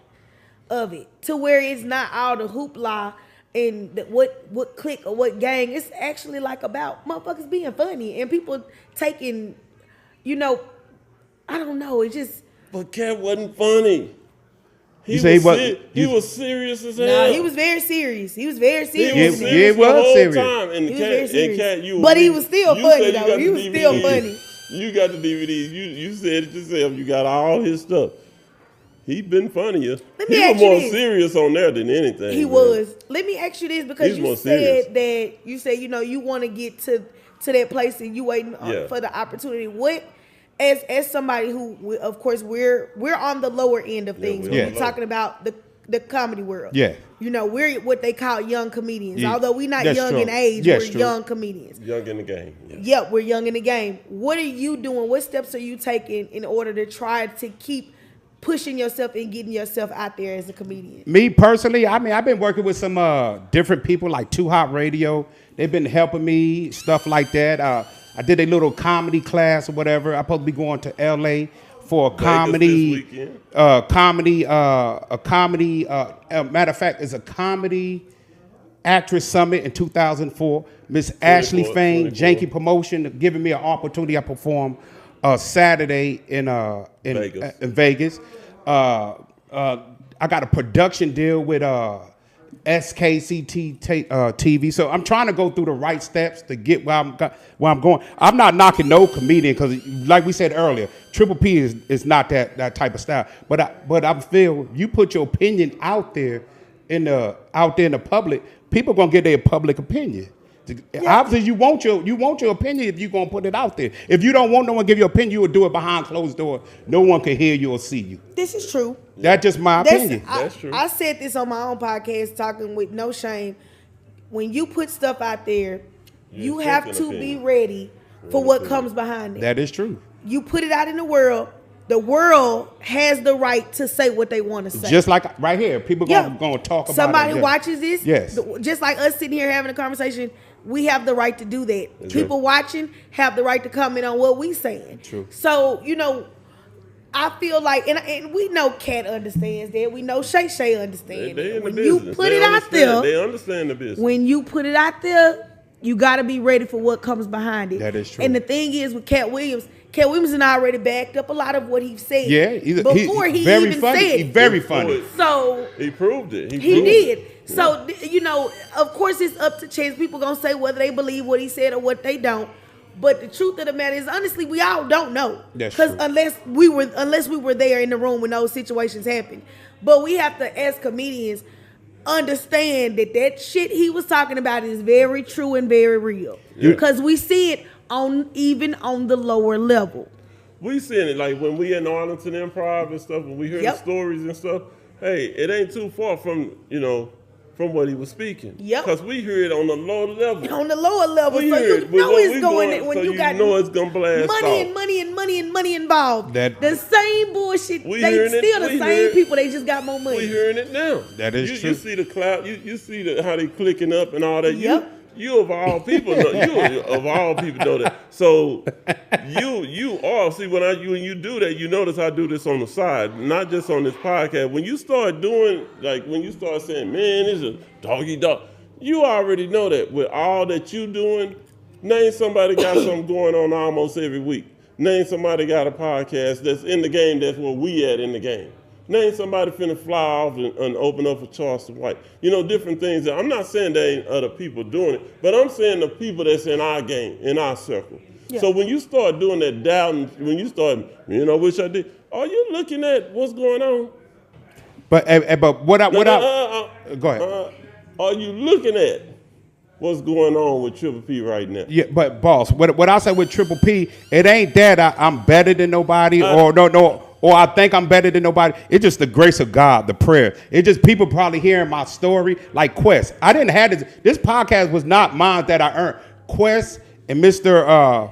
Speaker 1: of it, to where it's not all the hoopla. And what clique or what gang, it's actually like about motherfuckers being funny and people taking, I don't know, it just.
Speaker 3: But Cat wasn't funny. He was serious as hell.
Speaker 1: No, he was very serious. He was very serious.
Speaker 3: He was serious. Time. And
Speaker 1: he was very serious.
Speaker 3: Cat,
Speaker 1: but he was still funny though. He was still funny.
Speaker 3: You got the DVDs. You said it yourself. You got all his stuff. He been funnier. He was more serious on there than anything.
Speaker 1: He was. Let me ask you this, because you said that you want to get to that place and you waiting for the opportunity. What, as somebody who, of course, we're on the lower end of things when we're talking about the comedy world.
Speaker 2: Yeah.
Speaker 1: We're what they call young comedians.
Speaker 2: Yeah.
Speaker 1: Although we're not young in age, we're young comedians.
Speaker 3: Young in the game.
Speaker 1: Yeah, we're young in the game. What are you doing? What steps are you taking in order to try to keep pushing yourself and getting yourself out there as a comedian?
Speaker 2: Me personally, I mean, I've been working with some different people like Too Hot Radio. They've been helping me, stuff like that. I did a little comedy class or whatever. I'm supposed to be going to LA for a comedy, matter of fact, it's a comedy actress summit in 2004. Miss Ashley Fain, Janky Promotion, giving me an opportunity. I performed Saturday in Vegas. I got a production deal with SKCT TV. So I'm trying to go through the right steps to get where I'm going. I'm not knocking no comedian because, like we said earlier, Triple P is not that type of style. But I feel you put your opinion out there in the public, people gonna get their public opinion. Yeah. Obviously, you want your opinion if you're gonna put it out there. If you don't want no one to give you opinion, you will do it behind closed doors. No one can hear you or see you.
Speaker 1: This is true.
Speaker 2: That's just my opinion.
Speaker 3: That's true.
Speaker 1: I said this on my own podcast, talking with no shame. When you put stuff out there, you have to be ready for what comes behind it.
Speaker 2: That is true.
Speaker 1: You put it out in the world. The world has the right to say what they want to say.
Speaker 2: Just like right here, people gonna talk about
Speaker 1: somebody
Speaker 2: it.
Speaker 1: watches this.
Speaker 2: Yes.
Speaker 1: Just like us sitting here having a conversation, we have the right to do that. People watching have the right to comment on what we saying.
Speaker 2: True.
Speaker 1: So, I feel like, and we know Cat understands that. We know Shay Shay understands that. When you put it out there,
Speaker 3: they understand the business.
Speaker 1: When you put it out there, you got to be ready for what comes behind it.
Speaker 2: That is true.
Speaker 1: And the thing is with Cat Williams had already backed up a lot of what he said.
Speaker 2: Yeah,
Speaker 1: before he even said it.
Speaker 2: He's very funny.
Speaker 1: So
Speaker 3: he proved it.
Speaker 1: He did. So, of course it's up to chance. People going to say whether they believe what he said or what they don't. But the truth of the matter is, honestly, we all don't know.
Speaker 2: That's true.
Speaker 1: Because unless we were there in the room when those situations happened. But we have to, as comedians, understand that shit he was talking about is very true and very real. Because we see it even on the lower level.
Speaker 3: We seeing it like when we in Arlington Improv and stuff, when we hear the stories and stuff. Hey, it ain't too far from what he was speaking.
Speaker 1: Yep.
Speaker 3: Because we hear it on the lower level.
Speaker 1: On the lower level, so you know it's going when you got
Speaker 3: know it's gonna blast
Speaker 1: money and money involved. The same bullshit. They still the same people. They just got more money.
Speaker 3: We hearing it now.
Speaker 2: That is true.
Speaker 3: You see the cloud. You see how they clicking up and all that.
Speaker 1: Yep.
Speaker 3: You of all people know, you of all people know that. So you are, see, when you do that, you notice I do this on the side, not just on this podcast. When you start doing, like when you start saying, man, it's a doggy dog, you already know that with all that you doing, name somebody got something going on almost every week. Name somebody got a podcast that's in the game, that's where we at in the game. Name somebody finna fly off and open up for Charleston White. You know, different things. I'm not saying there ain't other people doing it, but I'm saying the people that's in our game, in our circle. Yeah. So when you start doing that doubting, when you start, wish I did, are you looking at what's going on?
Speaker 2: But go ahead.
Speaker 3: Are you looking at what's going on with Triple P right now?
Speaker 2: Yeah, but boss, what I say with Triple P, it ain't that I'm better than nobody or I think I'm better than nobody. It's just the grace of God, the prayer. It's just people probably hearing my story, like Quest. I didn't have this. This podcast was not mine that I earned. Quest and Mr.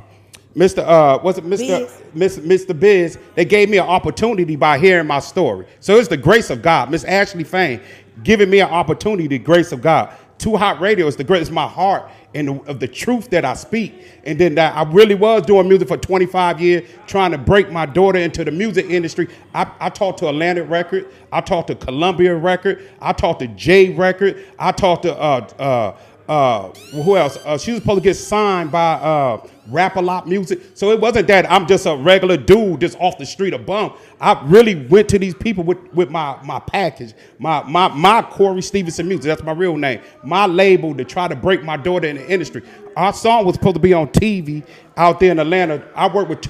Speaker 2: Biz, they gave me an opportunity by hearing my story. So it's the grace of God. Miss Ashley Fain giving me an opportunity, the grace of God. Too Hot Radio is the great. It's my heart and of the truth that I speak. And then that I really was doing music for 25 years, trying to break my daughter into the music industry. I talked to Atlantic Record. I talked to Columbia Record. I talked to J Record. I talked to who else? She was supposed to get signed by Rap-A-Lot Music. So it wasn't that I'm just a regular dude just off the street, a bum. I really went to these people with my package, my Corey Stevenson Music. That's my real name. My label to try to break my daughter in the industry. Our song was supposed to be on TV out there in Atlanta. I worked with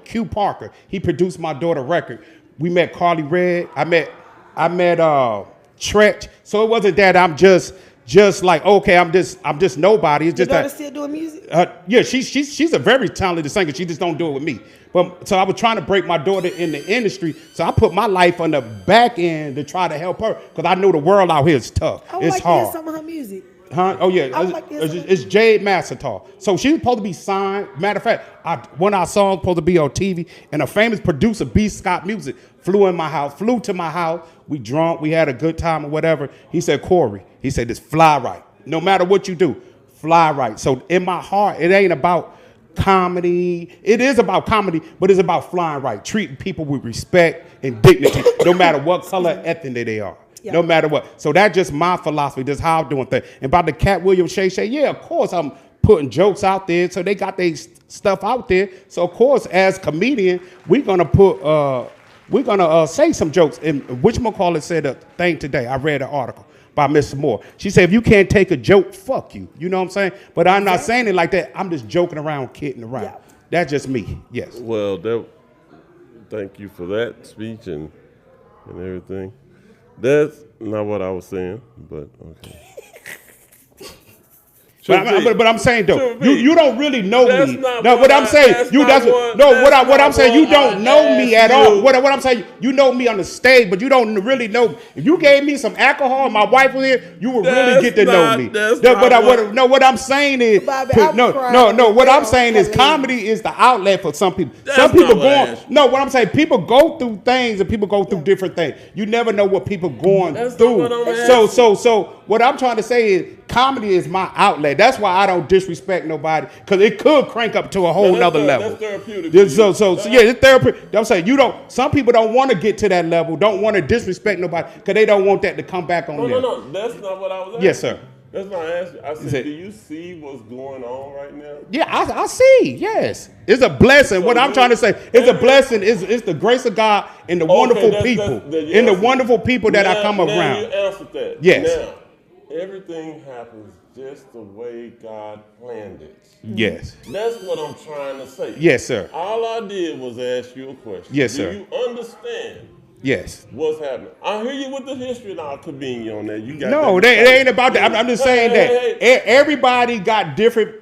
Speaker 2: Q Parker. He produced my daughter record. We met Carly Red. I met Tretch. So it wasn't that I'm just like, okay, I'm just nobody. It's just
Speaker 1: Your
Speaker 2: that.
Speaker 1: daughter still doing music?
Speaker 2: Yeah, she's a very talented singer. She just don't do it with me. But so I was trying to break my daughter in the industry. So I put my life on the back end to try to help her because I know the world out here is tough.
Speaker 1: I would
Speaker 2: it's
Speaker 1: like
Speaker 2: hard.
Speaker 1: to hear some of her music.
Speaker 2: Huh? Oh yeah,
Speaker 1: I would like to hear some.
Speaker 2: it's Jade Massatar. So she's supposed to be signed. Matter of fact, one of our songs supposed to be on TV, and a famous producer, B. Scott Music, flew to my house. We drunk, we had a good time or whatever. He said, Corey, he said, just fly right. No matter what you do, fly right. So in my heart, it ain't about comedy. It is about comedy, but it's about flying right, treating people with respect and dignity, no matter what color, ethnic they are. Yeah. No matter what. So that's just my philosophy. That's how I'm doing things. And about the Cat Williams Shay, yeah, of course I'm putting jokes out there. So they got their stuff out there. So of course, as comedian, we're gonna say some jokes. And whatchamacallit said a thing today. I read an article by Mr. Moore. She said, if you can't take a joke, fuck you. You know what I'm saying? But I'm not saying it like that. I'm just joking around, kidding around. Yeah. That's just me. Yes.
Speaker 3: Well, thank you for that speech and everything. That's not what I was saying, but okay.
Speaker 2: But I'm saying though, you don't really know me. No, what I'm saying, you don't know me at all. What I'm saying, you know me on the stage, but you don't really know me. If you gave me some alcohol and my wife was here, you would really get to know me. What I'm saying is, what I'm saying is, comedy is the outlet for some people. Some people what I'm saying, people go through things and people go through different things. You never know what people going through. So what I'm trying to say is, comedy is my outlet. That's why I don't disrespect nobody, because it could crank up to a whole nother level.
Speaker 3: That's therapeutic.
Speaker 2: So it's therapeutic. I'm saying some people don't want to get to that level, don't want to disrespect nobody, because they don't want that to come back on them.
Speaker 3: No, that's not what I was asking.
Speaker 2: Yes, sir.
Speaker 3: That's not asking. I said, do you see what's going on right now?
Speaker 2: Yeah, I see. Yes, it's a blessing. What I'm trying to say, it's a blessing. It's the grace of God and the wonderful people, and the wonderful people that I come around.
Speaker 3: Now you answered that.
Speaker 2: Yes.
Speaker 3: Now, everything happens just the way God planned it.
Speaker 2: Yes.
Speaker 3: That's what I'm trying to say.
Speaker 2: Yes, sir.
Speaker 3: All I did was ask you a question.
Speaker 2: Yes, sir.
Speaker 3: Do you understand?
Speaker 2: Yes.
Speaker 3: What's happening? I hear you with the history now, convenient on that. You got
Speaker 2: no, they ain't about that. I'm just saying that everybody got different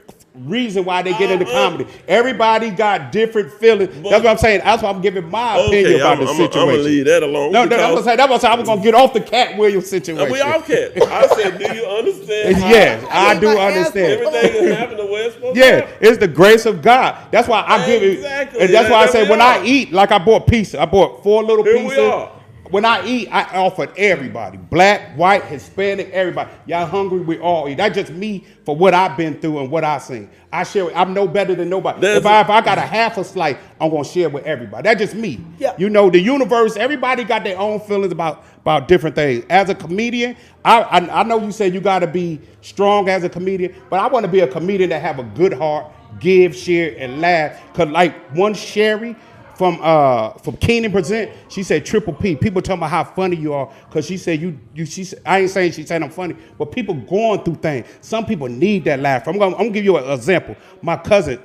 Speaker 2: reason why they get into comedy. Everybody got different feelings. That's what I'm saying. That's why I'm giving my opinion about the situation.
Speaker 3: I'm gonna leave that alone.
Speaker 2: No, that's what I'm saying. I was gonna get off the Cat Williams situation.
Speaker 3: We all can. I said, do you understand?
Speaker 2: Yes, I do understand.
Speaker 3: Everything is happening the way it's supposed to happen.
Speaker 2: It's the grace of God. That's why I give it. And that's why I say when I eat, like I bought pizza. I bought 4 little pizzas. When I eat, I offer everybody, black, white, Hispanic, everybody. Y'all hungry? We all eat. That's just me for what I've been through and what I've seen. I share. I'm no better than nobody. If I got a half a slice, I'm gonna share with everybody. That's just me.
Speaker 1: Yeah.
Speaker 2: You know, the universe. Everybody got their own feelings about different things. As a comedian, I know you said you got to be strong as a comedian, but I want to be a comedian that have a good heart, give, share, and laugh. Cause like one Sherry from Keenan Present, she said Triple P. People talking about how funny you are, cause she said I ain't saying she said I'm funny, but people going through things. Some people need that laugh. I'm gonna give you an example. My cousin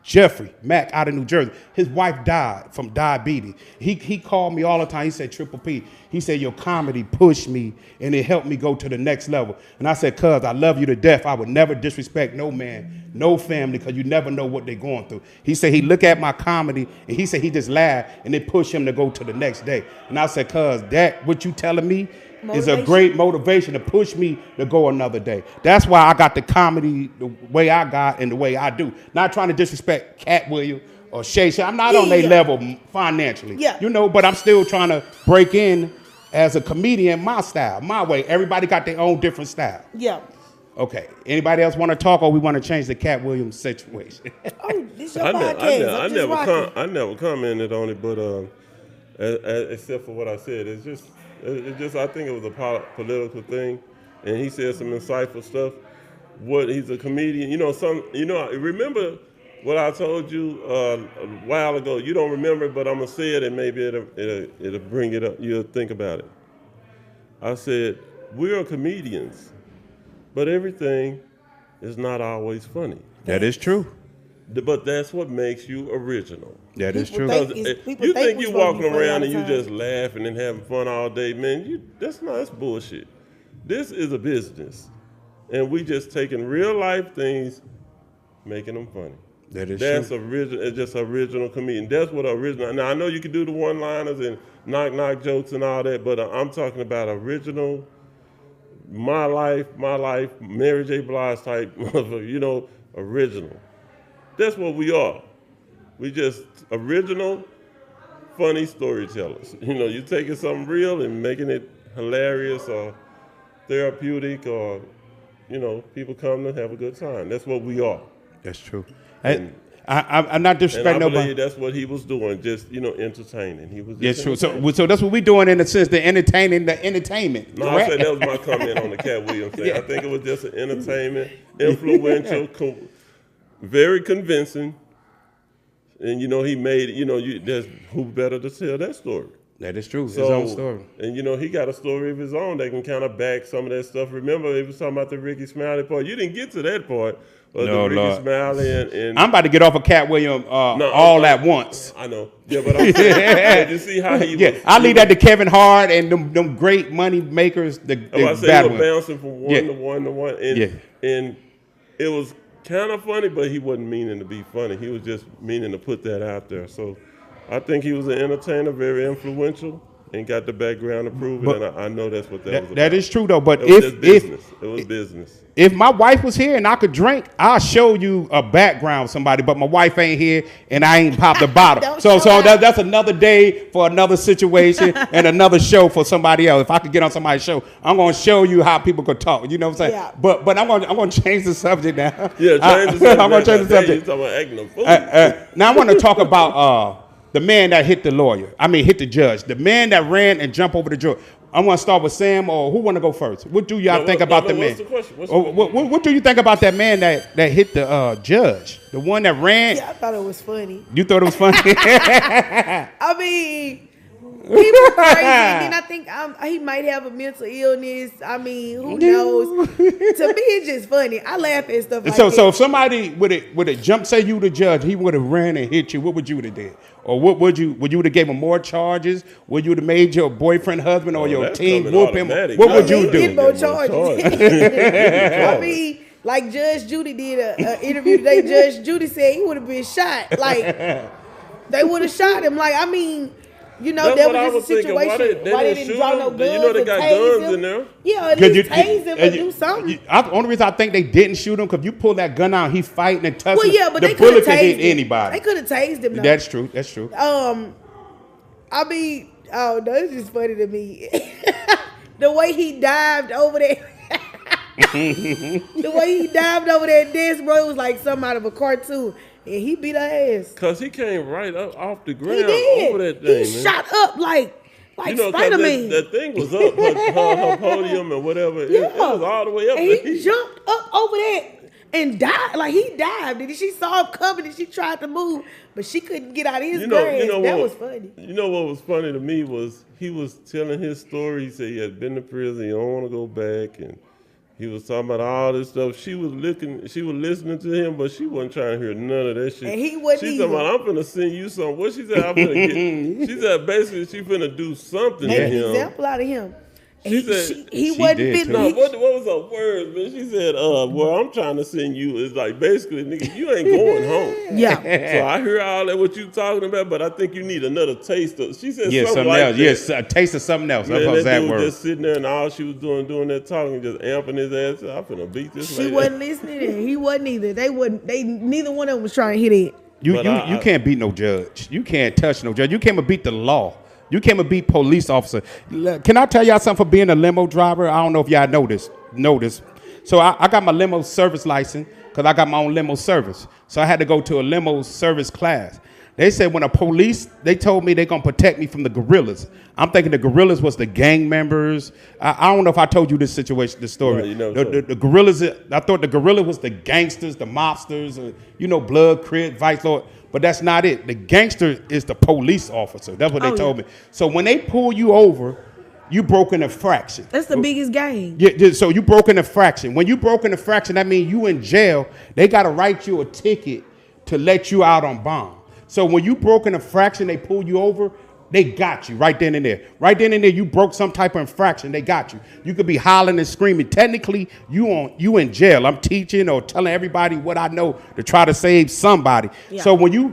Speaker 2: Jeffrey Mack out of New Jersey, his wife died from diabetes. He called me all the time. He said, Triple P, he said, your comedy pushed me and it helped me go to the next level. And I said, cuz, I love you to death. I would never disrespect no man, no family, because you never know what they're going through. He said he looked at my comedy and he said he just laughed and it pushed him to go to the next day. And I said, cuz, that what you telling me is a great motivation to push me to go another day. That's why I got the comedy the way I got and the way I do. Not trying to disrespect Cat Williams or Shay. I'm not on their level financially.
Speaker 1: Yeah.
Speaker 2: You know, but I'm still trying to break in as a comedian, my style, my way. Everybody got their own different style.
Speaker 1: Yeah.
Speaker 2: Okay. Anybody else want to talk, or we want to change the Cat Williams situation?
Speaker 1: Oh, this your podcast.
Speaker 3: I never commented on it, but except for what I said, it's just I think it was a political thing, and he said some insightful stuff. What he's a comedian, remember what I told you a while ago. You don't remember it, but I'm gonna say it, and maybe it'll bring it up. You'll think about it. I said we are comedians, but everything is not always funny.
Speaker 2: That is true.
Speaker 3: But that's what makes you original.
Speaker 2: That is true.
Speaker 3: You think you walking around and you just laughing and having fun all day, man, that's bullshit. This is a business. And we just taking real life things, making them funny. That's true. Original. It's just original comedian. That's what original. Now I know you can do the one-liners and knock jokes and all that, but I'm talking about original, my life, Mary J. Blige type, original. That's what we are. We just original, funny storytellers. You're taking something real and making it hilarious or therapeutic, or people come to have a good time. That's what we are.
Speaker 2: That's true. I'm not disrespecting nobody.
Speaker 3: I believe that's what he was doing, just entertaining. He was.
Speaker 2: Yes, true. So that's what we're doing in a sense, the entertainment.
Speaker 3: No, I said that was my comment on the Cat Williams thing. Yeah. I think it was just an entertainment, influential, very convincing, and he made there's who better to tell that story.
Speaker 2: That is true. His own story.
Speaker 3: And he got a story of his own that can kind of back some of that stuff. Remember, he was talking about the Ricky Smiley part. You didn't get to that part.
Speaker 2: No,
Speaker 3: the Ricky Smiley and
Speaker 2: I'm about to get off of Cat Williams at once.
Speaker 3: I know. Yeah, but I'm saying, you see how he was.
Speaker 2: Yeah, I leave that to Kevin Hart and them great money makers.
Speaker 3: I say he was bouncing from one to one to one. And it was kind of funny, but he wasn't meaning to be funny. He was just meaning to put that out there. So I think he was an entertainer, very influential, and got the background to prove it. And I know that's what that was about.
Speaker 2: That is true, though. But
Speaker 3: it was business.
Speaker 2: If my wife was here and I could drink, I'll show you a background of somebody. But my wife ain't here, and I ain't popped the bottle. so that's another day for another situation and another show for somebody else. If I could get on somebody's show, I'm gonna show you how people could talk. You know what I'm saying? Yeah. But I'm gonna change the subject now.
Speaker 3: Yeah, change the subject.
Speaker 2: I'm gonna change the subject.
Speaker 3: Talking about acting a fool.
Speaker 2: Now I want to talk about the man that hit the judge. The man that ran and jumped over the judge. I want to start with Sam, or who want to go first? What do y'all think about the man?
Speaker 3: What's the question?
Speaker 2: What do you think about that man that hit the judge? The one that ran?
Speaker 1: Yeah, I thought it was funny.
Speaker 2: You thought it was funny?
Speaker 1: I mean, people crazy. And I think he might have a mental illness. I mean, who knows? To me, it's just funny. I laugh at stuff like that.
Speaker 2: So if somebody would have jumped, say you the judge, he would have ran and hit you, what would you have did? Or what would you have gave him more charges? Would you have made your boyfriend, husband, or your team whoop him? What would you do?
Speaker 1: Get more charges. I mean, like Judge Judy did an interview today. Judge Judy said he would have been shot. Like, they would have shot him. Like, I mean, that was just a situation. Why they didn't draw no guns?
Speaker 3: They got guns in there.
Speaker 1: Yeah, at least tase him or do something.
Speaker 2: The only reason I think they didn't shoot him because you pull that gun out, he's fighting and tussling.
Speaker 1: Well, yeah, but
Speaker 2: the
Speaker 1: they could have
Speaker 2: hit anybody.
Speaker 1: They could have tased him. Though.
Speaker 2: That's true.
Speaker 1: I mean, Oh no, it's just funny to me. The way he dived over there. The way he dived over that desk, bro, it was like something out of a cartoon. And he beat her ass.
Speaker 3: Cause he came right up off the
Speaker 1: He
Speaker 3: ground
Speaker 1: did.
Speaker 3: over that thing,
Speaker 1: He
Speaker 3: man.
Speaker 1: shot up like
Speaker 3: You know, cause
Speaker 1: Spider-Man.
Speaker 3: that thing was up, her podium and whatever. It was all the way up.
Speaker 1: And
Speaker 3: there.
Speaker 1: he jumped up over that and died. Like he dived. And she saw him coming and she tried to move, but she couldn't get out of his grasp. That was funny.
Speaker 3: You know what was funny to me was he was telling his story. He said he had been to prison. He don't want to go back, and he was talking about all this stuff. She was listening to him, but she wasn't trying to hear none of that shit.
Speaker 1: And he wasn't
Speaker 3: She
Speaker 1: either.
Speaker 3: talking about, I'm finna send you something. What she said, I'm finna get. She said basically she finna do something
Speaker 1: Make
Speaker 3: to
Speaker 1: an
Speaker 3: him.
Speaker 1: example out of him. And
Speaker 3: She
Speaker 1: he
Speaker 3: said-
Speaker 1: he
Speaker 2: she
Speaker 1: wasn't
Speaker 2: did,
Speaker 1: fit.
Speaker 2: too.
Speaker 3: No,
Speaker 1: he-
Speaker 3: what was her words, man? She said, well, I'm trying to send you. It's like, basically, nigga, you ain't going home.
Speaker 1: Yeah.
Speaker 3: So I hear all that what you talking about, but I think you need another taste of. She said
Speaker 2: Yeah,
Speaker 3: something
Speaker 2: something
Speaker 3: like
Speaker 2: else.
Speaker 3: that.
Speaker 2: Yes, a taste of something else.
Speaker 3: Man,
Speaker 2: That's
Speaker 3: that
Speaker 2: that
Speaker 3: dude
Speaker 2: word.
Speaker 3: just sitting there and all she was doing that talking, just amping his ass. I'm finna beat this
Speaker 1: She
Speaker 3: lady.
Speaker 1: wasn't listening and he wasn't either. They neither one of them was trying to hit it.
Speaker 2: You
Speaker 3: But
Speaker 2: you can't beat no judge. You can't touch no judge. You can't even beat the law. You can't even beat police officer. Can I tell y'all something for being a limo driver? I don't know if y'all know this. So I got my limo service license because I got my own limo service. So I had to go to a limo service class. They said when they told me they're going to protect me from the guerrillas. I'm thinking the guerrillas was the gang members. I don't know if I told you this story.
Speaker 3: No, you never told
Speaker 2: The guerrillas, I thought the gorilla was the gangsters, the mobsters, Blood, Crip, Vice Lord. But that's not it. The gangster is the police officer. That's what they told me. So when they pull you over, you broke an infraction.
Speaker 1: That's the biggest game.
Speaker 2: Yeah, so you broke an infraction. When you broke an infraction, that means you in jail. They got to write you a ticket to let you out on bond. So when you broke an infraction, they pull you over, they got you right then and there. Right then and there, you broke some type of infraction, they got you. You could be hollering and screaming. Technically, you in jail. I'm teaching or telling everybody what I know to try to save somebody.
Speaker 1: Yeah.
Speaker 2: So when you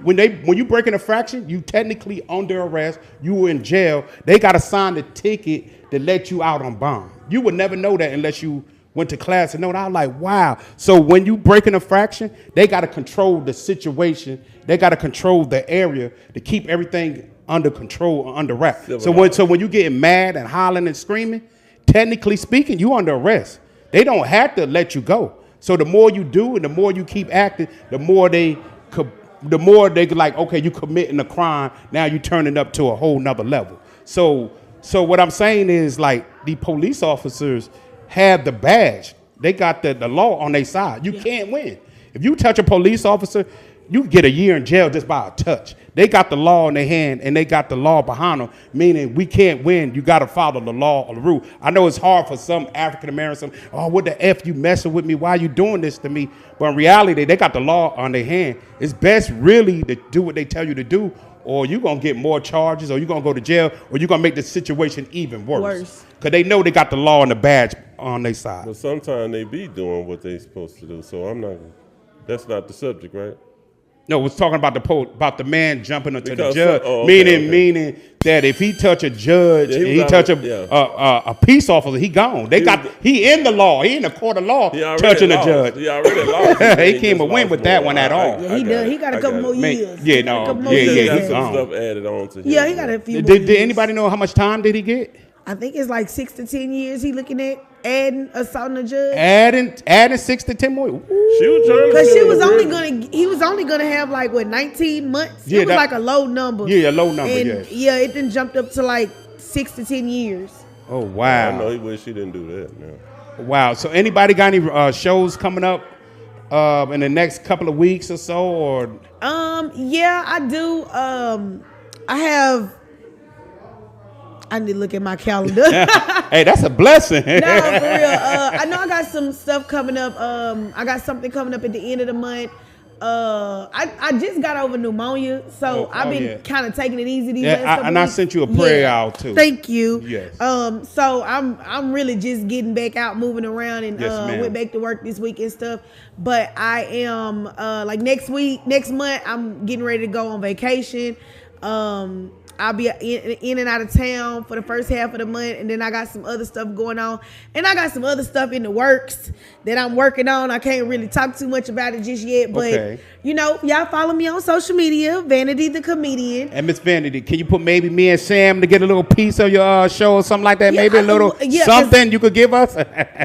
Speaker 2: break an infraction, you technically under arrest. You were in jail. They got to sign the ticket to let you out on bond. You would never know that unless you went to class and know that. I was like, wow. So when you break an infraction, they got to control the situation. They got to control the area to keep everything under control, under wrap. So when you getting mad and hollering and screaming, technically speaking, you under arrest. They don't have to let you go. So the more you do and the more you keep acting, the more they could like, okay, you committing a crime. Now you turning up to a whole nother level. So what I'm saying is like the police officers have the badge. They got the law on their side. You can't win. If you touch a police officer, you can get a year in jail just by a touch. They got the law in their hand and they got the law behind them, meaning we can't win. You got to follow the law or the rule. I know it's hard for some African Americans. Oh, what the F you messing with me? Why you doing this to me? But in reality, they got the law on their hand. It's best really to do what they tell you to do, or you're going to get more charges, or you're going to go to jail, or you're going to make the situation even worse. Because they know they got the law and the badge on their side.
Speaker 3: But sometimes they be doing what they supposed to do. So that's not the subject, right?
Speaker 2: No, it's talking about the man jumping into the
Speaker 3: Because-
Speaker 2: judge,
Speaker 3: okay.
Speaker 2: meaning that if he touch a judge,
Speaker 3: Yeah,
Speaker 2: and
Speaker 3: he
Speaker 2: he
Speaker 3: was
Speaker 2: touch
Speaker 3: out-
Speaker 2: a peace officer, he gone. He in the law. He in the court of law
Speaker 3: He already
Speaker 2: touching
Speaker 3: lost.
Speaker 2: a judge.
Speaker 3: He already lost.
Speaker 2: He
Speaker 3: just
Speaker 2: can't even win
Speaker 3: lost
Speaker 2: with that
Speaker 3: more.
Speaker 2: one at all.
Speaker 1: Yeah, he does. He got a couple more
Speaker 2: Man,
Speaker 1: years.
Speaker 2: yeah,
Speaker 1: He got
Speaker 2: no,
Speaker 1: a couple more
Speaker 2: yeah,
Speaker 1: years.
Speaker 2: yeah,
Speaker 3: He got
Speaker 2: he's
Speaker 3: some
Speaker 2: gone.
Speaker 3: stuff added on to him.
Speaker 1: Yeah, he got a few more
Speaker 2: Did
Speaker 1: years.
Speaker 2: anybody know how much time did he get?
Speaker 1: I think it's like 6 to 10 years he looking at adding assaulting a judge.
Speaker 2: Adding 6 to 10 more. Ooh.
Speaker 3: She was trying to
Speaker 1: Because
Speaker 3: send
Speaker 1: he
Speaker 3: him
Speaker 1: was
Speaker 3: to
Speaker 1: only
Speaker 3: prison.
Speaker 1: he was only gonna have like 19 months.
Speaker 2: Yeah,
Speaker 1: It was
Speaker 2: that-
Speaker 1: like a low number.
Speaker 2: Yeah, a low number,
Speaker 1: And
Speaker 2: yes.
Speaker 1: yeah, it then jumped up to like 6 to 10 years.
Speaker 2: Oh
Speaker 3: I
Speaker 2: wow,
Speaker 3: know he wish he didn't do that now.
Speaker 2: wow. So anybody got any shows coming up in the next couple of weeks or so, or
Speaker 1: Yeah, I do. I need to look at my calendar.
Speaker 2: hey, that's a blessing.
Speaker 1: No, for real. I know I got some stuff coming up. I got something coming up at the end of the month. I just got over pneumonia, so I've been kind of taking it easy these last couple
Speaker 2: and I
Speaker 1: weeks.
Speaker 2: sent you a prayer out too.
Speaker 1: Thank you.
Speaker 2: Yes.
Speaker 1: So I'm really just getting back out, moving around, and
Speaker 2: Yes, ma'am.
Speaker 1: went back to work this week and stuff. But I am like next month, I'm getting ready to go on vacation. I'll be in and out of town for the first half of the month, and then I got some other stuff going on, and I got some other stuff in the works that I'm working on. I can't really talk too much about it just yet, but y'all follow me on social media, Vanity the Comedian.
Speaker 2: And Miss Vanity, can you put maybe me and Sam to get a little piece of your show or something like that?
Speaker 1: Yeah,
Speaker 2: maybe a little something you could give us.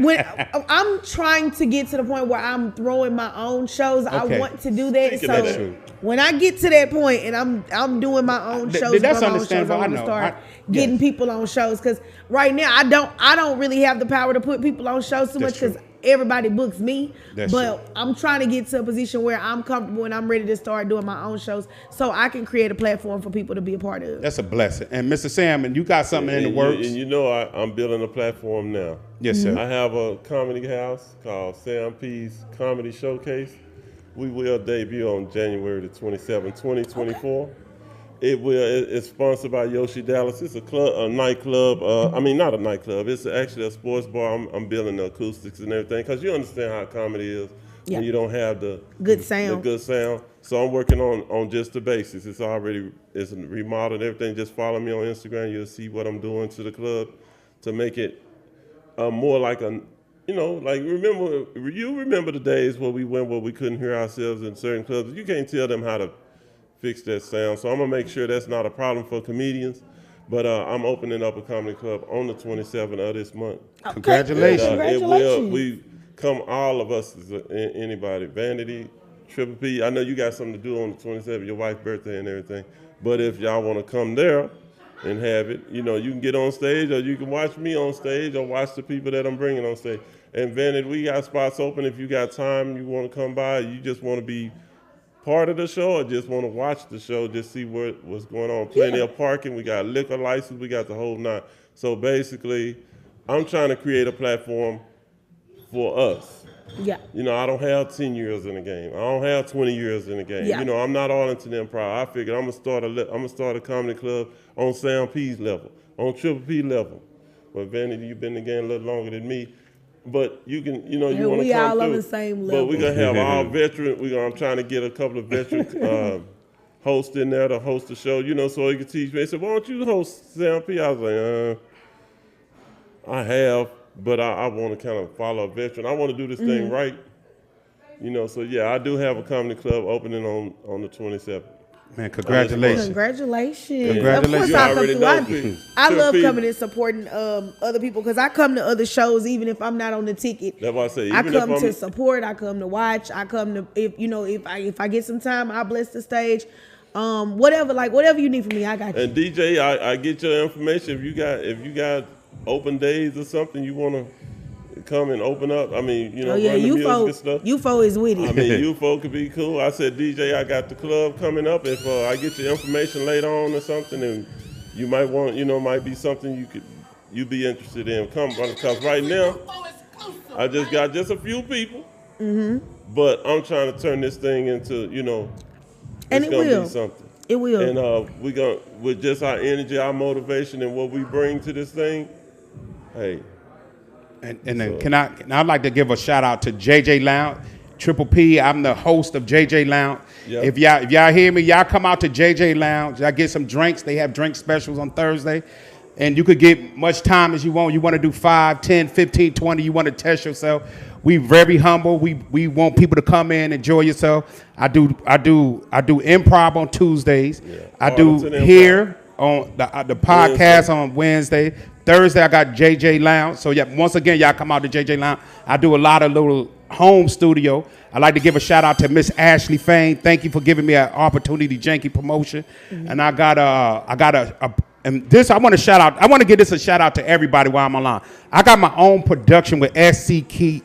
Speaker 1: When I'm trying to get to the point where I'm throwing my own shows, I want to do that. So when I get to that point and I'm doing my own shows,
Speaker 2: that's understandable.
Speaker 1: I want to start getting people on shows, because right now I don't really have the power to put people on shows too much, because everybody books me. But I'm trying to get to a position where I'm comfortable and I'm ready to start doing my own shows, so I can create a platform for people to be a part of.
Speaker 2: That's a blessing. And Mr. Sam, and you got something in the works.
Speaker 3: And I'm building a platform now.
Speaker 2: Yes, sir.
Speaker 3: I have a comedy house called Sam P's Comedy Showcase. We will debut on January the 27th, 2024. It's sponsored by Yoshi Dallas. It's a nightclub. Not a nightclub. It's actually a sports bar. I'm building the acoustics and everything, because you understand how comedy is when you don't have the good sound. So I'm working on just the basics. It's remodeled and everything. Just follow me on Instagram. You'll see what I'm doing to the club to make it more like a. Remember the days where we couldn't hear ourselves in certain clubs. You can't tell them how to fix that sound. So I'm gonna make sure that's not a problem for comedians. But I'm opening up a comedy club on the 27th of this month.
Speaker 1: Okay.
Speaker 2: Congratulations.
Speaker 3: We come, all of us, anybody, Vanity, Triple P. I know you got something to do on the 27th, your wife's birthday and everything. But if y'all want to come there and have it, you can get on stage, or you can watch me on stage, or watch the people that I'm bringing on stage. And Vanity, we got spots open. If you got time, you want to come by, you just want to be part of the show, or just want to watch the show, just see what's going on. Plenty of parking. We got liquor license. We got the whole nine. So basically, I'm trying to create a platform for us.
Speaker 1: Yeah.
Speaker 3: I don't have 10 years in the game. I don't have 20 years in the game.
Speaker 1: Yeah.
Speaker 3: I'm not Arlington Improv. I figured I'm gonna start a comedy club on Sam P's level, on Triple P level. But Vanity, you've been in the game a little longer than me. But you can, you want to come
Speaker 1: we all
Speaker 3: through.
Speaker 1: on the same level.
Speaker 3: But we're going to have all veteran. I'm trying to get a couple of veteran hosts in there to host the show, so he can teach me. They said, why don't you host Sam P? I was like, I have, but I want to kind of follow a veteran. I want to do this thing right. So yeah, I do have a comedy club opening on the 27th.
Speaker 2: Man, congratulations.
Speaker 1: Congratulations.
Speaker 2: Congratulations.
Speaker 1: Of course I come through. I love coming and supporting other people, because I come to other shows even if I'm not on the ticket.
Speaker 3: That's why I say,
Speaker 1: I come to support, I come to watch, I come to, if I get some time, I bless the stage. Whatever you need from me, I got you.
Speaker 3: And DJ, I get your information. If you got open days or something you want to come and open up. Run the music and stuff.
Speaker 1: UFO is with it.
Speaker 3: UFO could be cool. I said, DJ, I got the club coming up. If I get your information later on or something, and you might want, might be something you'd be interested in. Come, because right now, I just got a few people, but I'm trying to turn this thing into,
Speaker 1: and
Speaker 3: it's gonna be something.
Speaker 1: It will.
Speaker 3: And we're gonna, with just our energy, our motivation, and what we bring to this thing, hey.
Speaker 2: And then I'd like to give a shout out to JJ Lounge, Triple P. I'm the host of JJ Lounge. Yep. If y'all hear me, y'all come out to JJ Lounge. Y'all get some drinks. They have drink specials on Thursday. And you could get much time as you want. You want to do 5, 10, 15, 20. You want to test yourself. We very humble. We want people to come in, enjoy yourself. I do improv on Tuesdays. Yeah. I do here on the podcast on Wednesday. Thursday, I got JJ Lounge. So yeah, once again, y'all come out to JJ Lounge. I do a lot of little home studio. I'd like to give a shout out to Miss Ashley Fain. Thank you for giving me an opportunity, janky promotion. And I got and this I want to shout out. I want to give this a shout out to everybody while I'm online. I got my own production with SCK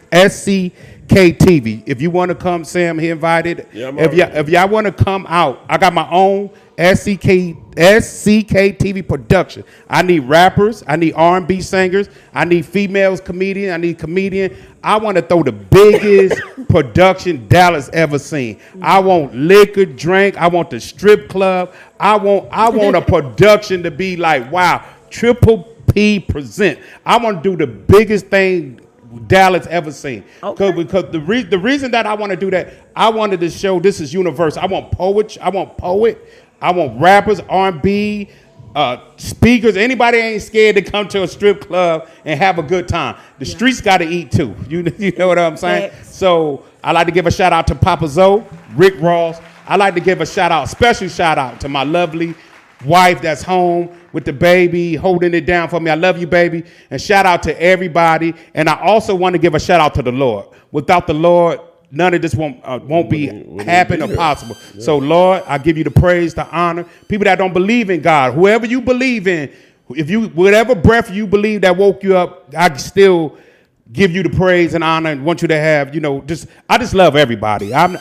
Speaker 2: TV. If you want to come, Sam, he invited. Yeah, if y'all want to come out, I got my own SCK TV production. I need rappers. I need R&B singers. I need females comedian. I need comedian. I want to throw the biggest production Dallas ever seen. I want liquor, drink. I want the strip club. I want a production to be like, wow, Triple P present. I want to do the biggest thing Dallas ever seen. Okay. Because the reason that I want to do that, I wanted to show this is universal. I want poet. I want rappers, R&B, speakers. Anybody ain't scared to come to a strip club and have a good time. The streets got to eat too. You know what I'm saying?
Speaker 1: Facts.
Speaker 2: So I like to give a shout out to Papa Zoe, Rick Ross. I like to give a special shout out to my lovely wife that's home with the baby, holding it down for me. I love you, baby. And shout out to everybody. And I also want to give a shout out to the Lord. Without the Lord, none of this won't be happen or possible. Yeah. So, Lord, I give you the praise, the honor. People that don't believe in God, whoever you believe in, whatever breath you believe that woke you up, I still give you the praise and honor and want you to have, I just love everybody. I'm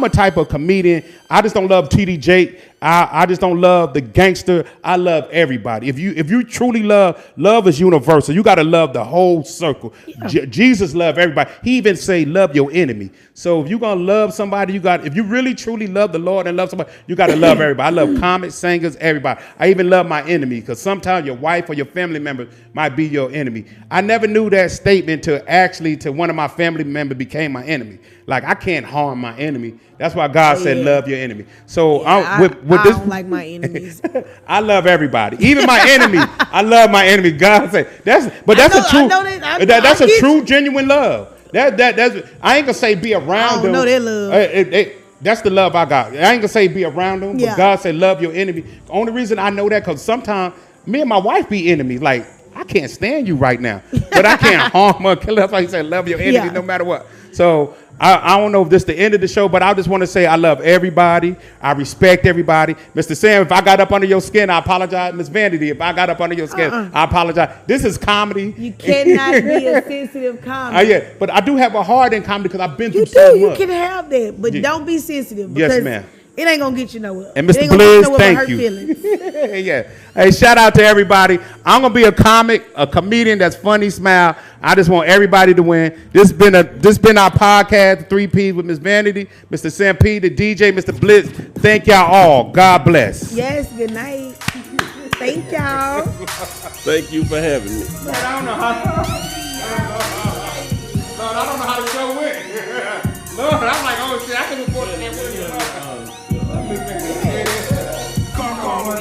Speaker 2: a type of comedian. I just don't love TD Jake. I just don't love the gangster. I love everybody. If you truly love is universal. You got to love the whole circle. Yeah. Jesus loved everybody. He even say love your enemy. So if you're going to love somebody, if you really truly love the Lord and love somebody, you got to love everybody. I love comics, singers, everybody. I even love my enemy because sometimes your wife or your family member might be your enemy. I never knew that statement till one of my family members became my enemy. Like, I can't harm my enemy. That's why God said, love your enemy. So
Speaker 1: I don't like my enemies.
Speaker 2: I love everybody, even my enemy. I love my enemy. God said that's a true, genuine love. That's I ain't gonna say be around them.
Speaker 1: I don't know that love.
Speaker 2: That's the love I got. I ain't gonna say be around them, but God said love your enemy. The only reason I know that because sometimes me and my wife be enemies. Like, I can't stand you right now, but I can't harm her. That's why he said love your enemy no matter what. So I don't know if this is the end of the show, but I just want to say I love everybody. I respect everybody. Mr. Sam, if I got up under your skin, I apologize. Miss Vanity, if I got up under your skin, I apologize. This is comedy.
Speaker 1: You cannot be a sensitive comic.
Speaker 2: Yeah, but I do have a heart in comedy because I've been through so much.
Speaker 1: You can have that, but don't be sensitive.
Speaker 2: Yes, ma'am.
Speaker 1: It ain't gonna get you nowhere.
Speaker 2: And Mr. Blizz, thank you. Yeah. Hey, shout out to everybody. I'm gonna be a comedian that's funny, smile. I just want everybody to win. This been our podcast, 3 P's with Miss Vanity, Mr. Sam P, the DJ, Mr. Blitz. Thank y'all all. God bless.
Speaker 1: Yes. Good night. Thank y'all.
Speaker 3: Thank you for having me.
Speaker 2: Lord, I don't know how the show went. Lord, I'm like, oh shit, I can report to that.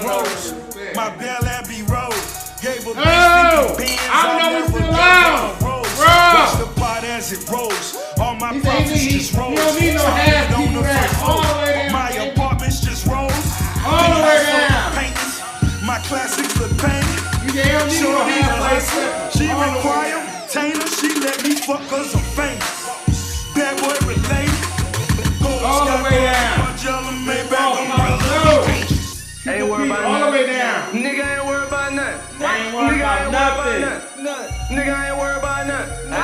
Speaker 4: Rose, my Bel Abbey Rose, gave a
Speaker 2: I know we still on.
Speaker 4: Watch the pot as it rolls. All my profits just rose.
Speaker 2: You don't need no half people that all the way down.
Speaker 4: My apartments just rose.
Speaker 2: All the way down.
Speaker 4: My classics look paint.
Speaker 2: You don't need no half.
Speaker 4: She require Taylor. She let me fuck 'cause I'm famous. Bad boy relate.
Speaker 2: All the way down.
Speaker 5: Ain't worried about
Speaker 2: all the way down.
Speaker 5: Nigga ain't worried about nothing.
Speaker 2: Ain't worried about nothing.
Speaker 5: Nigga ain't worried about nothing. I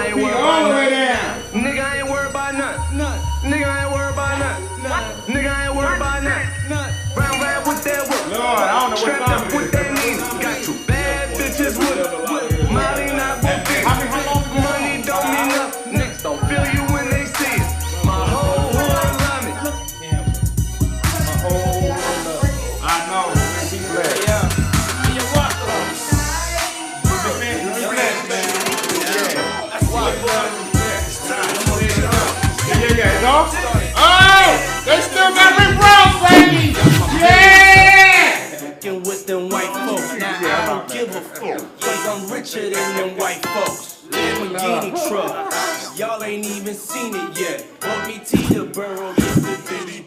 Speaker 5: ain't worried
Speaker 2: all
Speaker 5: about
Speaker 2: the way
Speaker 5: nothing.
Speaker 2: down.
Speaker 5: Nigga ain't worried about nothing. Nigga ain't worried about nothing. Nigga ain't worried about nothing. Round with that whip.
Speaker 2: Lord, I don't know what
Speaker 5: Strapped
Speaker 2: time
Speaker 5: up
Speaker 2: it
Speaker 5: with
Speaker 2: is.
Speaker 5: that Nina. Got 2 bad bitches with Molly not with big. Money don't mean nothing. Niggas don't feel you when they see it. My whole hood love me.
Speaker 2: I know. She's blessed. Oh, they still got Rick Ross, baby. Yeah.
Speaker 6: With them white folks, now I don't give a fuck, 'cause I'm richer than them white folks. Lamborghini truck, y'all ain't even seen it yet. Want me Teterboro, get the bitty